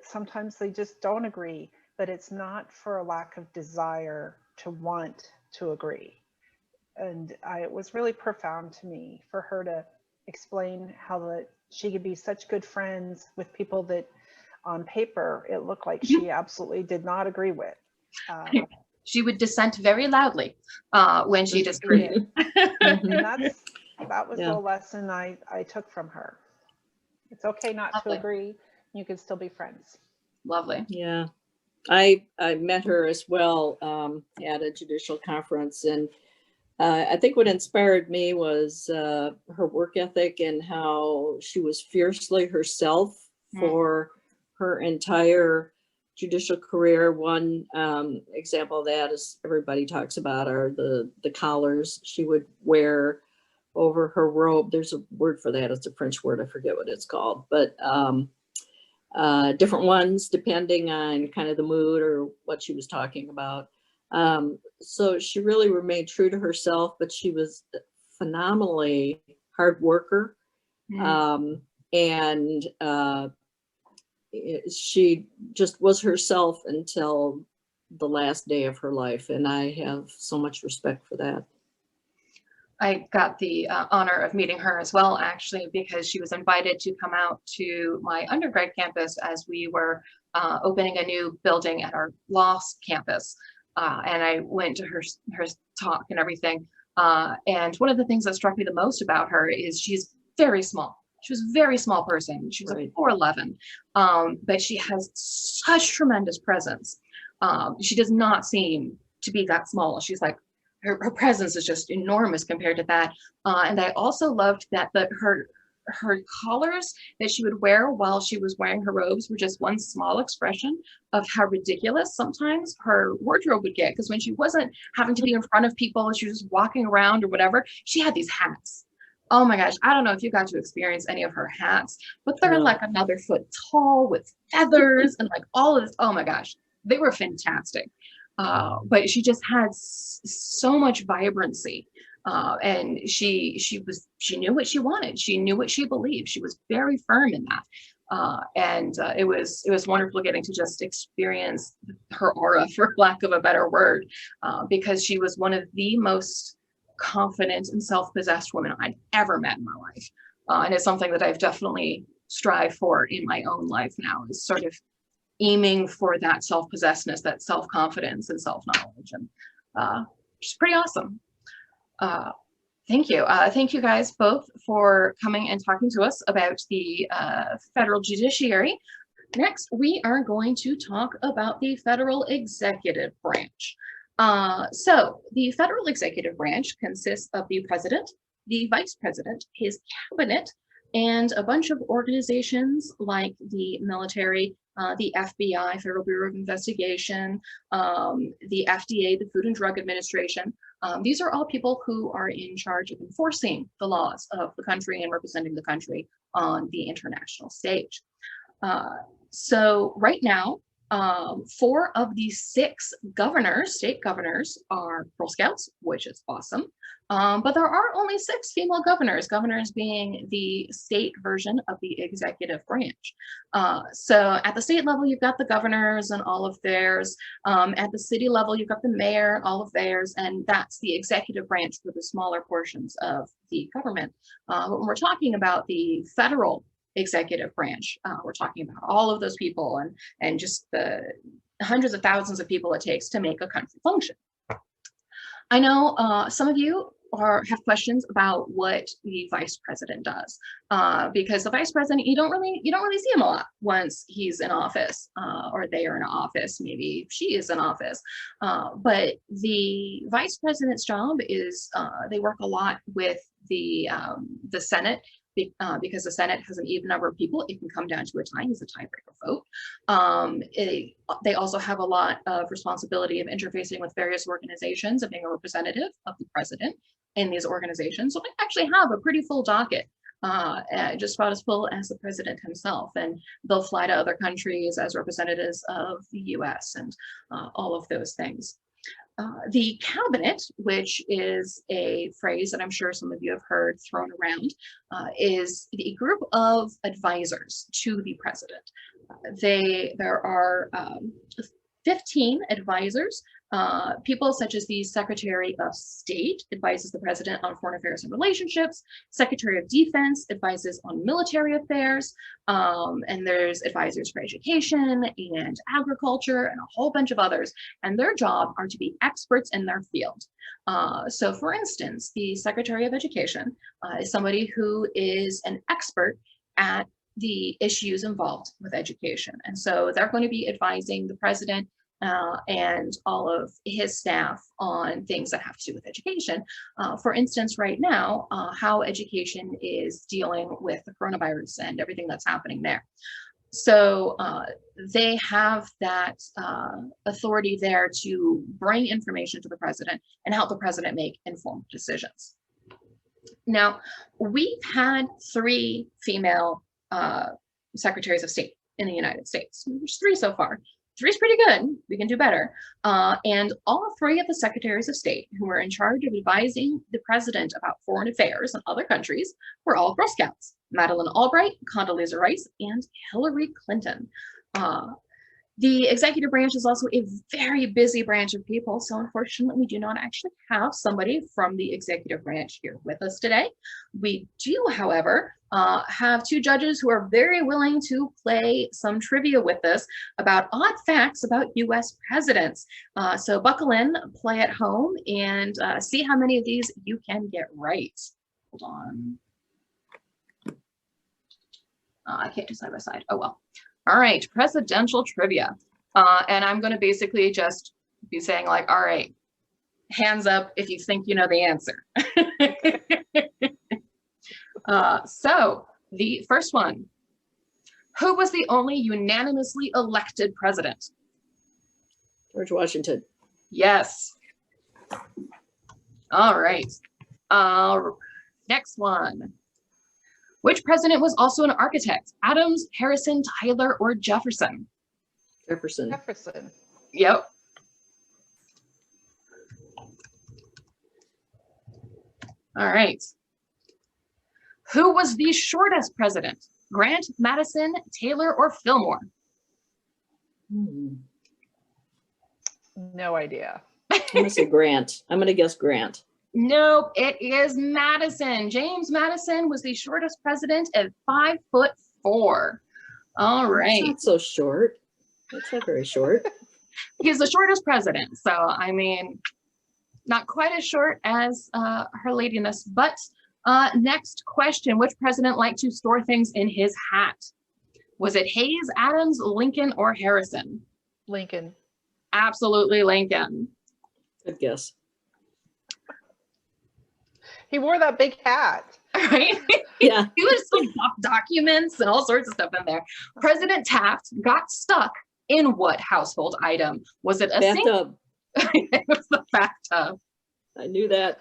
sometimes they just don't agree, but it's not for a lack of desire to want to agree. And it was really profound to me for her to explain how that she could be such good friends with people that on paper it looked like she absolutely did not agree with.
She would dissent very loudly when she disagreed.
And that was
Yeah.
the lesson I took from her. It's okay not
Lovely.
to agree. You can still be friends.
Lovely.
Yeah, I met her as well at a judicial conference, and I think what inspired me was her work ethic and how she was fiercely herself for her entire judicial career. One example of that is everybody talks about are the collars she would wear over her robe. There's a word for that. It's a French word. I forget what it's called, but different ones depending on kind of the mood or what she was talking about. So she really remained true to herself, but she was a phenomenally hard worker. And she just was herself until the last day of her life. And I have so much respect for that.
I got the honor of meeting her as well, actually, because she was invited to come out to my undergrad campus as we were opening a new building at our law campus. And I went to her talk and everything. And one of the things that struck me the most about her is she's very small. She was a very small person. She was
Right.
a 4'11", but she has such tremendous presence. She does not seem to be that small. She's like, her presence is just enormous compared to that. And I also loved that her collars that she would wear while she was wearing her robes were just one small expression of how ridiculous sometimes her wardrobe would get. Because when she wasn't having to be in front of people, she was just walking around or whatever, she had these hats. Oh my gosh, I don't know if you got to experience any of her hats, but they're like another foot tall with feathers and like all of this. Oh my gosh, they were fantastic. But she just had so much vibrancy. And she knew what she wanted. She knew what she believed. She was very firm in that. And it was wonderful getting to just experience her aura, for lack of a better word, because she was one of the most confident and self-possessed women I'd ever met in my life. And it's something that I've definitely strived for in my own life now, is sort of aiming for that self-possessedness, that self-confidence and self-knowledge. And it's pretty awesome. Thank you. Thank you guys both for coming and talking to us about the federal judiciary. Next, we are going to talk about the federal executive branch. So the federal executive branch consists of the president, the vice president, his cabinet, and a bunch of organizations like the military, the FBI, Federal Bureau of Investigation, the FDA, the Food and Drug Administration. These are all people who are in charge of enforcing the laws of the country and representing the country on the international stage. So right now, 4 of the 6 governors, state governors, are Girl Scouts, which is awesome. But there are only 6 female governors, governors being the state version of the executive branch. So at the state level, you've got the governors and all of theirs. At the city level, you've got the mayor and all of theirs, and that's the executive branch for the smaller portions of the government. When we're talking about the federal executive branch. We're talking about all of those people and just the hundreds of thousands of people it takes to make a country function. I know some of you have questions about what the vice president does, because the vice president, you don't really see him a lot once he's in office, or they are in office. Maybe she is in office, but the vice president's job is they work a lot with the Senate. Because the Senate has an even number of people, it can come down to a tie. It's a tiebreaker vote. They also have a lot of responsibility of interfacing with various organizations and being a representative of the president in these organizations. So they actually have a pretty full docket, just about as full as the president himself. And they'll fly to other countries as representatives of the US and all of those things. The cabinet, which is a phrase that I'm sure some of you have heard thrown around, is the group of advisors to the president. There are 15 advisors. People such as the Secretary of State advises the president on foreign affairs and relationships. Secretary of Defense advises on military affairs. And there's advisors for education and agriculture and a whole bunch of others. And their job are to be experts in their field. So for instance, the Secretary of Education is somebody who is an expert at the issues involved with education. And so they're going to be advising the president and all of his staff on things that have to do with education. For instance, right now, how education is dealing with the coronavirus and everything that's happening there. So they have that authority there to bring information to the president and help the president make informed decisions. Now, we've had 3 female secretaries of state in the United States. There's 3 so far. 3 is pretty good. We can do better. And all 3 of the secretaries of state who were in charge of advising the president about foreign affairs in other countries were all Girl Scouts: Madeleine Albright, Condoleezza Rice, and Hillary Clinton. The executive branch is also a very busy branch of people, so unfortunately we do not actually have somebody from the executive branch here with us today. We do, however, have 2 judges who are very willing to play some trivia with us about odd facts about US presidents. So buckle in, play at home, and see how many of these you can get right. Hold on. I can't do side by side. Oh well. All right, presidential trivia. And I'm going to basically just be saying like, all right, hands up if you think you know the answer. So the first one, who was the only unanimously elected president?
George Washington.
Yes. All right. Next one. Which president was also an architect? Adams, Harrison, Tyler, or Jefferson?
Jefferson.
Jefferson.
Yep. All right. Who was the shortest president? Grant, Madison, Taylor, or Fillmore?
No idea.
I'm gonna say Grant. I'm gonna guess Grant.
Nope, it is Madison. James Madison was the shortest president at 5'4". All right.
That's not so short. That's not very short.
He's the shortest president. So, I mean, not quite as short as Her Ladiness. But next question, which president liked to store things in his hat? Was it Hayes, Adams, Lincoln, or Harrison?
Lincoln.
Absolutely Lincoln.
Good guess.
He wore that big hat.
Right?
Yeah.
He was like documents and all sorts of stuff in there. President Taft got stuck in what household item? Was it a sink?
Bathtub.
It was the bathtub.
I knew that.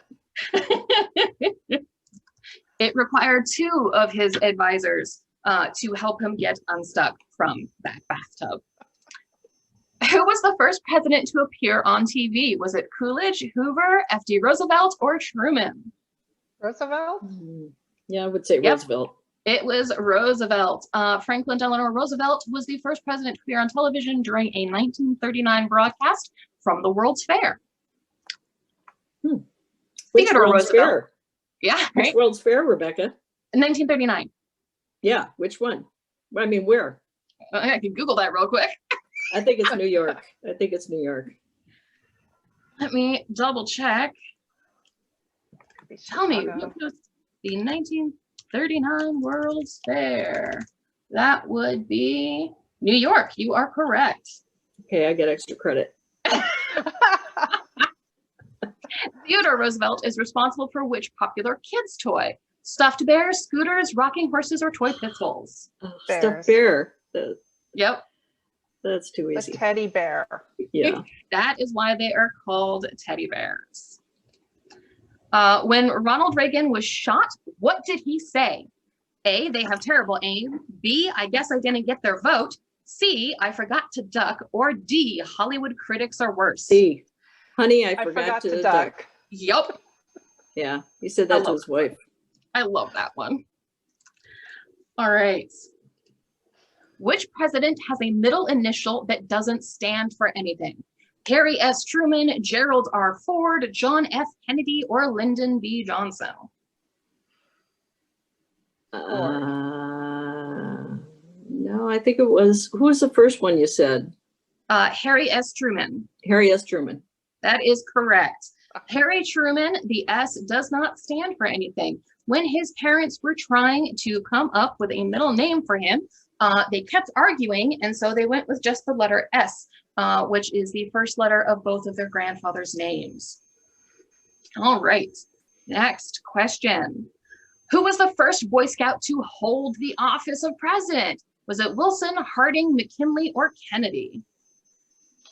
It required 2 of his advisors to help him get unstuck from that bathtub. Who was the first president to appear on TV? Was it Coolidge, Hoover, F.D. Roosevelt, or Truman?
Roosevelt?
Yeah, I would say Roosevelt.
It was Roosevelt. Franklin Delano Roosevelt was the first president to appear on television during a 1939 broadcast from the World's Fair.
Which
Theodore
World's
Roosevelt.
Fair?
Yeah,
Which
right?
World's Fair, Rebecca?
1939.
Yeah, which one? I mean, where?
I can Google that real quick.
I think it's New York. I think it's New York.
Let me double check. Tell me,
Chicago.
what was the 1939 World's Fair? That would be New York. You are correct.
Okay, I get extra credit.
Theodore Roosevelt is responsible for which popular kids' toy? Stuffed bears, scooters, rocking horses, or toy pistols?
Oh,
Bears.
stuffed bear.
Yep,
That's too
The
easy.
teddy bear.
Yeah.
that is why they are called teddy bears. When Ronald Reagan was shot, what did he say? A, they have terrible aim. B, I guess I didn't get their vote. C, I forgot to duck. Or D, Hollywood critics are worse.
See, honey, I
I
forgot to duck.
Yep,
Yeah, he said
I
that to
love
his wife.
I love that one. All right. Which president has a middle initial that doesn't stand for anything? Harry S. Truman, Gerald R. Ford, John F. Kennedy, or Lyndon B. Johnson?
No, I think it was, who was the first one you said?
Harry S. Truman.
Harry S. Truman.
That is correct. Harry Truman, the S does not stand for anything. When his parents were trying to come up with a middle name for him, they kept arguing, and so they went with just the letter S, which is the first letter of both of their grandfathers' names. All right, next question. Who was the first Boy Scout to hold the office of president? Was it Wilson, Harding, McKinley, or Kennedy?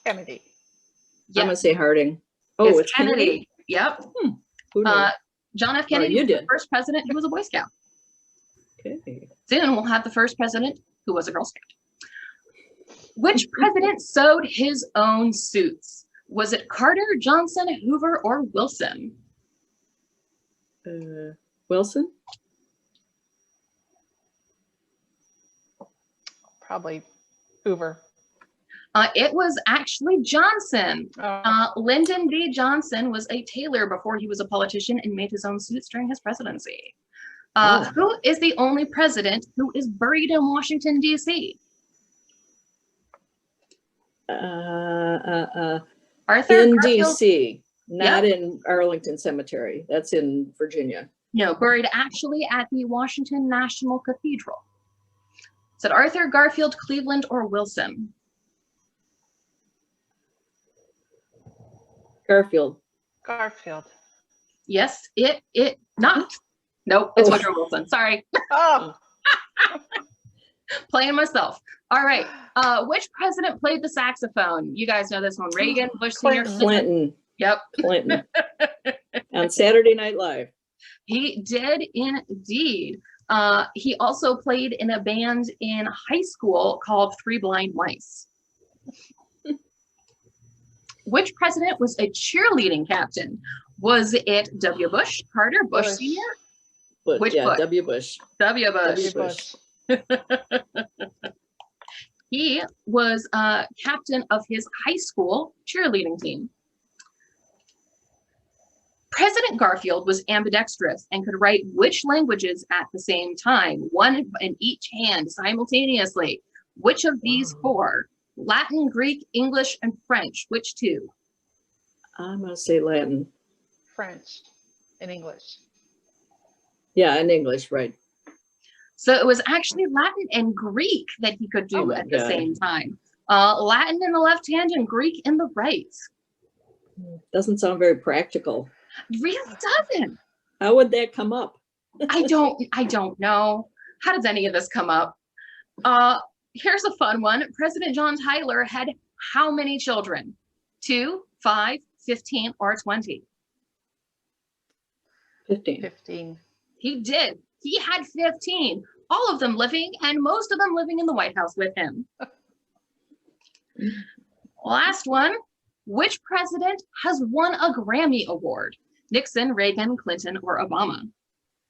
Kennedy.
I'm gonna say Harding. Oh, it's Kennedy?
Yep.
Who knew?
John F. Kennedy
you
was the
did.
first president who was a Boy Scout.
Okay.
Soon we'll have the first president who was a Girl Scout. Which president sewed his own suits? Was it Carter, Johnson, Hoover, or Wilson?
Wilson?
Probably Hoover.
It was actually Johnson.
Oh,
Lyndon B. Johnson was a tailor before he was a politician and made his own suits during his presidency. Who is the only president who is buried in Washington, D.C.? Arthur
In
Garfield?
DC, not in Arlington Cemetery. That's in Virginia.
No, buried actually at the Washington National Cathedral. Is it Arthur, Garfield, Cleveland, or Wilson?
Garfield.
Garfield.
Yes, it not. Nope, it's
Oh.
Woodrow Wilson. Sorry,
Oh,
playing myself. All right, which president played the saxophone? You guys know this one. Reagan, Bush Sr.
Clinton.
Clinton.
Yep,
Clinton. On Saturday Night Live.
he did indeed. He also played in a band in high school called Three Blind Mice. Which president was a cheerleading captain? Was it W. Bush, Carter, Bush
Bush.
Sr.?
But
Which
yeah,
Bush?
W. Bush.
W. Bush.
W.
Bush.
He was captain of his high school cheerleading team. President Garfield was ambidextrous and could write which languages at the same time, one in each hand simultaneously? Which of these four? Latin, Greek, English, and French. Which two?
I'm gonna say Latin.
French and English.
Yeah, in English, right.
So it was actually Latin and Greek that he could
Oh
do
my
at the
God.
same time. Latin in the left hand and Greek in the right.
Doesn't sound very practical.
Really doesn't.
How would that come up?
I don't know. How does any of this come up? Here's a fun one. President John Tyler had how many children? 2, 5, 15, or 20?
15.
15.
He did. He had 15, all of them living, and most of them living in the White House with him. Last one. Which president has won a Grammy Award? Nixon, Reagan, Clinton, or Obama?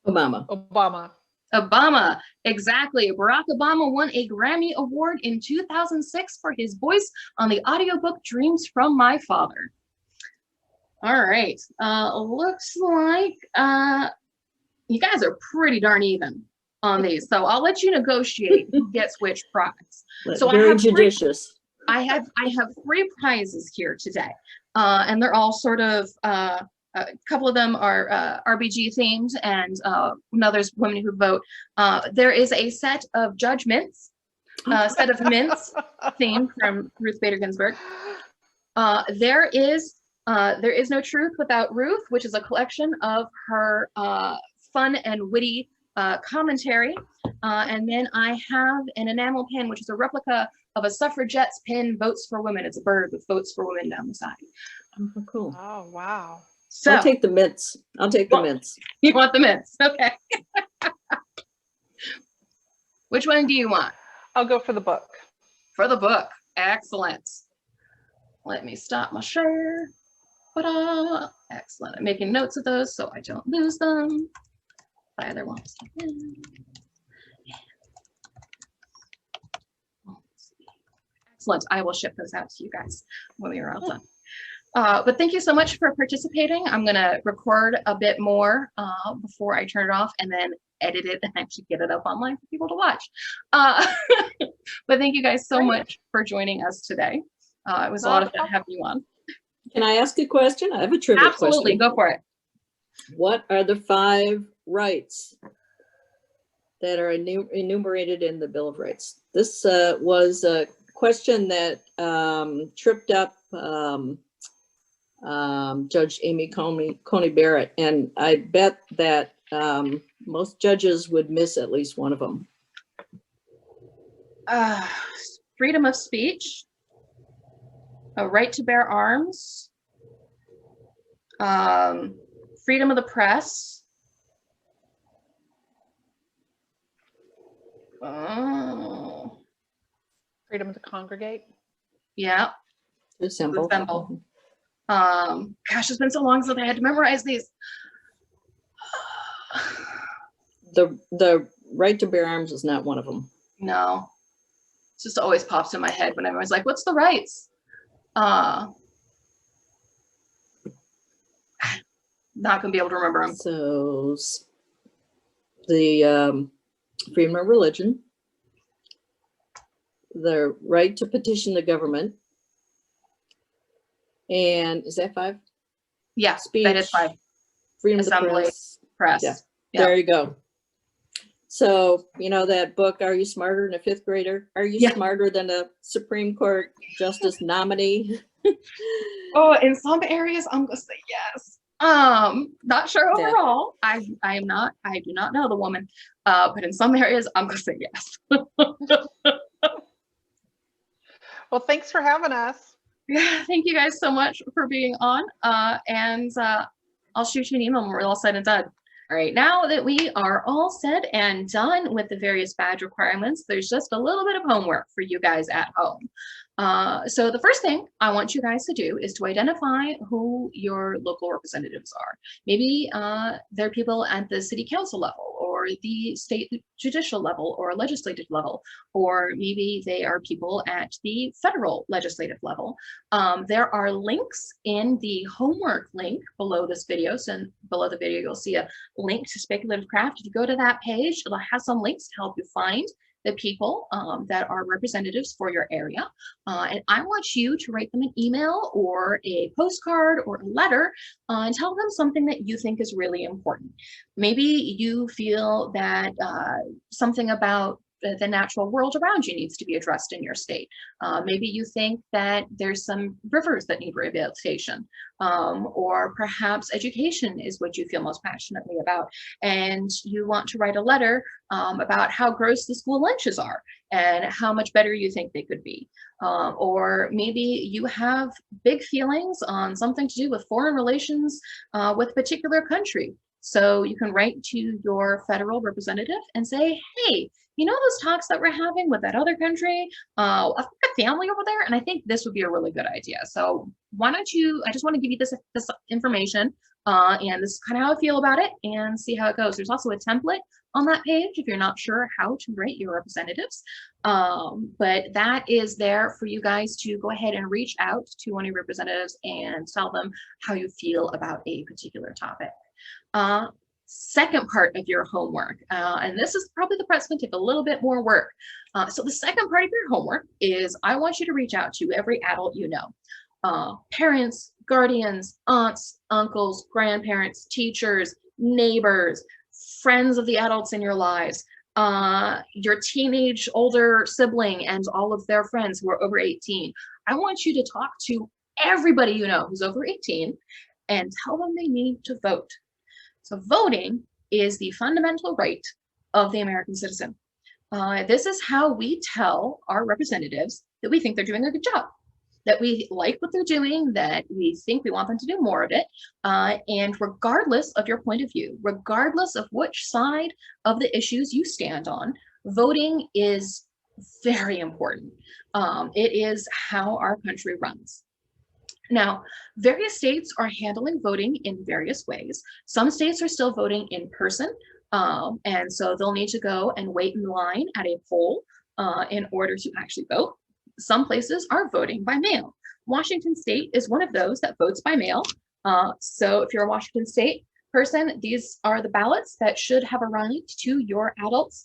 Obama.
Obama.
Obama, exactly. Barack Obama won a Grammy Award in 2006 for his voice on the audiobook Dreams from My Father. All right, looks like you guys are pretty darn even. on these. So I'll let you negotiate who gets which prize. So I
Very
have
judicious.
I have 3 prizes here today, and they're all sort of a couple of them are RBG themed, and there's women who vote. There is a set of judgments, set of mints themed from Ruth Bader Ginsburg. There is no truth without Ruth, which is a collection of her fun and witty commentary. And then I have an enamel pin, which is a replica of a suffragette's pin, Votes for Women. It's a bird with Votes for Women down the side.
Oh, cool.
Oh, wow.
So
I'll take the mints. I'll take the mints.
you want the mints? Okay. Which one do you want?
I'll go for the book.
For the book. Excellent. Let me stop my share. Ta-da. Excellent. I'm making notes of those so I don't lose them. I either want stuff in. Excellent. I will ship those out to you guys when we are all done. But thank you so much for participating. I'm going to record a bit more before I turn it off and then edit it and actually get it up online for people to watch. But thank you guys so much for joining us today. It was a lot of fun having you on.
Can I ask a question? I have a trivia question.
Absolutely. Go for it.
What are the 5 rights that are enumerated in the Bill of Rights? This was a question that tripped up Judge Amy Coney Barrett, and I bet that most judges would miss at least one of them.
Freedom of speech, a right to bear arms, freedom of the press,
Freedom to congregate.
yeah,
Assemble.
Gosh, it's been so long since I had to memorize these.
The right to bear arms is not one of them.
No, it just always pops in my head when everyone's like, what's the rights? Not gonna be able to remember them.
So the freedom of religion, the right to petition the government, and is that 5?
Yeah,
Speech,
that is 5.
freedom
Assembly,
of the
press.
Yeah.
Yeah.
There you go. So, you know that book, Are You Smarter Than a Fifth Grader? Are you
Yeah.
smarter than a Supreme Court Justice nominee?
Oh, in some areas, I'm gonna say yes. Not sure
Yeah.
overall. I do not know the woman. But in some areas, I'm gonna say yes.
Well, thanks for having us.
Yeah, thank you guys so much for being on. And I'll shoot you an email when we're all said and done. All right, now that we are all said and done with the various badge requirements, there's just a little bit of homework for you guys at home. So the first thing I want you guys to do is to identify who your local representatives are. Maybe they're people at the city council level or the state judicial level or legislative level, or maybe they are people at the federal legislative level. There are links in the homework link below this video. So below the video, you'll see a link to Speculative Craft. If you go to that page, it'll have some links to help you find the people that are representatives for your area. And I want you to write them an email or a postcard or a letter and tell them something that you think is really important. Maybe you feel that something about the natural world around you needs to be addressed in your state. Maybe you think that there's some rivers that need rehabilitation, or perhaps education is what you feel most passionately about, and you want to write a letter about how gross the school lunches are and how much better you think they could be. Or maybe you have big feelings on something to do with foreign relations with a particular country. So you can write to your federal representative and say, hey, you know those talks that we're having with that other country? I've got a family over there, and I think this would be a really good idea. So why don't you, I just want to give you this information, and this is kind of how I feel about it, and see how it goes. There's also a template on that page if you're not sure how to write your representatives. But that is there for you guys to go ahead and reach out to one of your representatives and tell them how you feel about a particular topic. Second part of your homework, and this is probably the part's going to take a little bit more work. So the second part of your homework is I want you to reach out to every adult you know. Parents, guardians, aunts, uncles, grandparents, teachers, neighbors, friends of the adults in your lives, your teenage older sibling and all of their friends who are over 18. I want you to talk to everybody you know who's over 18 and tell them they need to vote. So voting is the fundamental right of the American citizen. This is how we tell our representatives that we think they're doing a good job, that we like what they're doing, that we think we want them to do more of it. And regardless of your point of view, regardless of which side of the issues you stand on, voting is very important. It is how our country runs. Now, various states are handling voting in various ways. Some states are still voting in person, and so they'll need to go and wait in line at a poll in order to actually vote. Some places are voting by mail. Washington State is one of those that votes by mail. So if you're a Washington State person, these are the ballots that should have arrived to your adults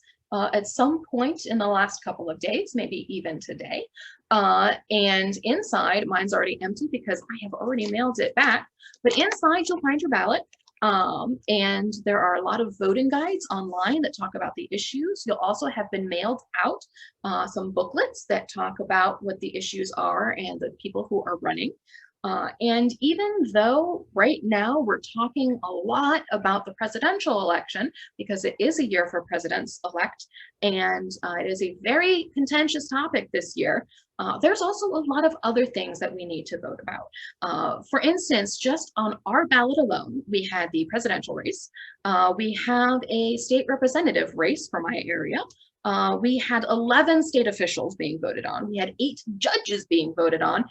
at some point in the last couple of days, maybe even today. And inside, mine's already empty because I have already mailed it back, but inside you'll find your ballot. And there are a lot of voting guides online that talk about the issues. You'll also have been mailed out some booklets that talk about what the issues are and the people who are running. And even though right now we're talking a lot about the presidential election, because it is a year for presidents-elect, and it is a very contentious topic this year, there's also a lot of other things that we need to vote about. For instance, just on our ballot alone, we had the presidential race. We have a state representative race for my area. We had 11 state officials being voted on. We had 8 judges being voted on.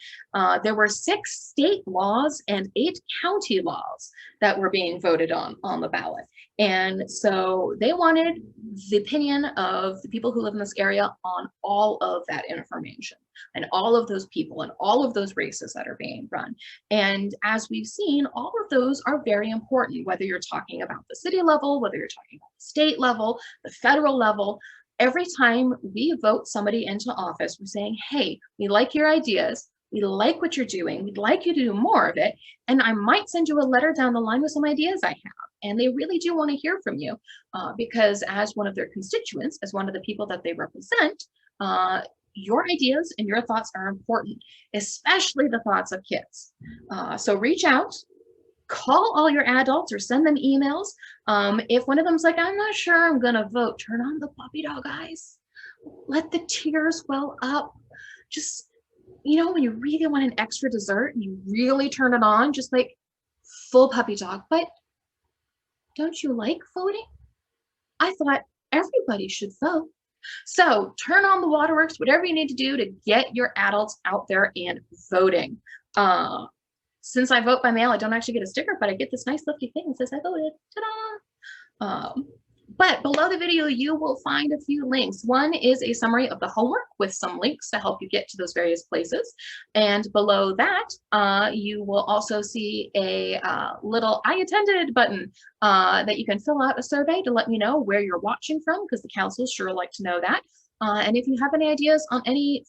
There were 6 state laws and 8 county laws that were being voted on the ballot. And so they wanted the opinion of the people who live in this area on all of that information and all of those people and all of those races that are being run. And as we've seen, all of those are very important, whether you're talking about the city level, whether you're talking about the state level, the federal level. Every time we vote somebody into office, we're saying, hey, we like your ideas. We like what you're doing. We'd like you to do more of it. And I might send you a letter down the line with some ideas I have. And they really do want to hear from you because as one of their constituents, as one of the people that they represent, your ideas and your thoughts are important, especially the thoughts of kids. So reach out. Call all your adults or send them emails. If one of them's like, I'm not sure I'm gonna vote, turn on the puppy dog eyes. Let the tears well up. Just, you know, when you really want an extra dessert and you really turn it on, just like full puppy dog. But don't you like voting? I thought everybody should vote. So turn on the waterworks, whatever you need to do to get your adults out there and voting. Since I vote by mail, I don't actually get a sticker, but I get this nice lifty thing that says I voted. Ta-da! But below the video, you will find a few links. One is a summary of the homework with some links to help you get to those various places. And below that, you will also see a little I attended button that you can fill out a survey to let me know where you're watching from, because the council sure like to know that. And if you have any ideas on any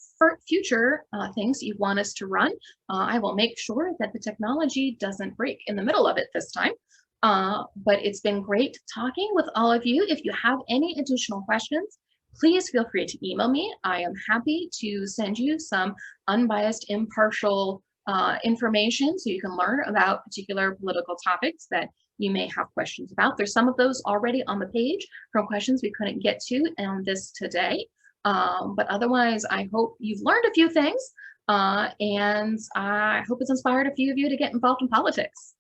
future things you want us to run, I will make sure that the technology doesn't break in the middle of it this time. But it's been great talking with all of you. If you have any additional questions, please feel free to email me. I am happy to send you some unbiased, impartial information so you can learn about particular political topics that you may have questions about. There's some of those already on the page from questions we couldn't get to on this today. But otherwise, I hope you've learned a few things and I hope it's inspired a few of you to get involved in politics.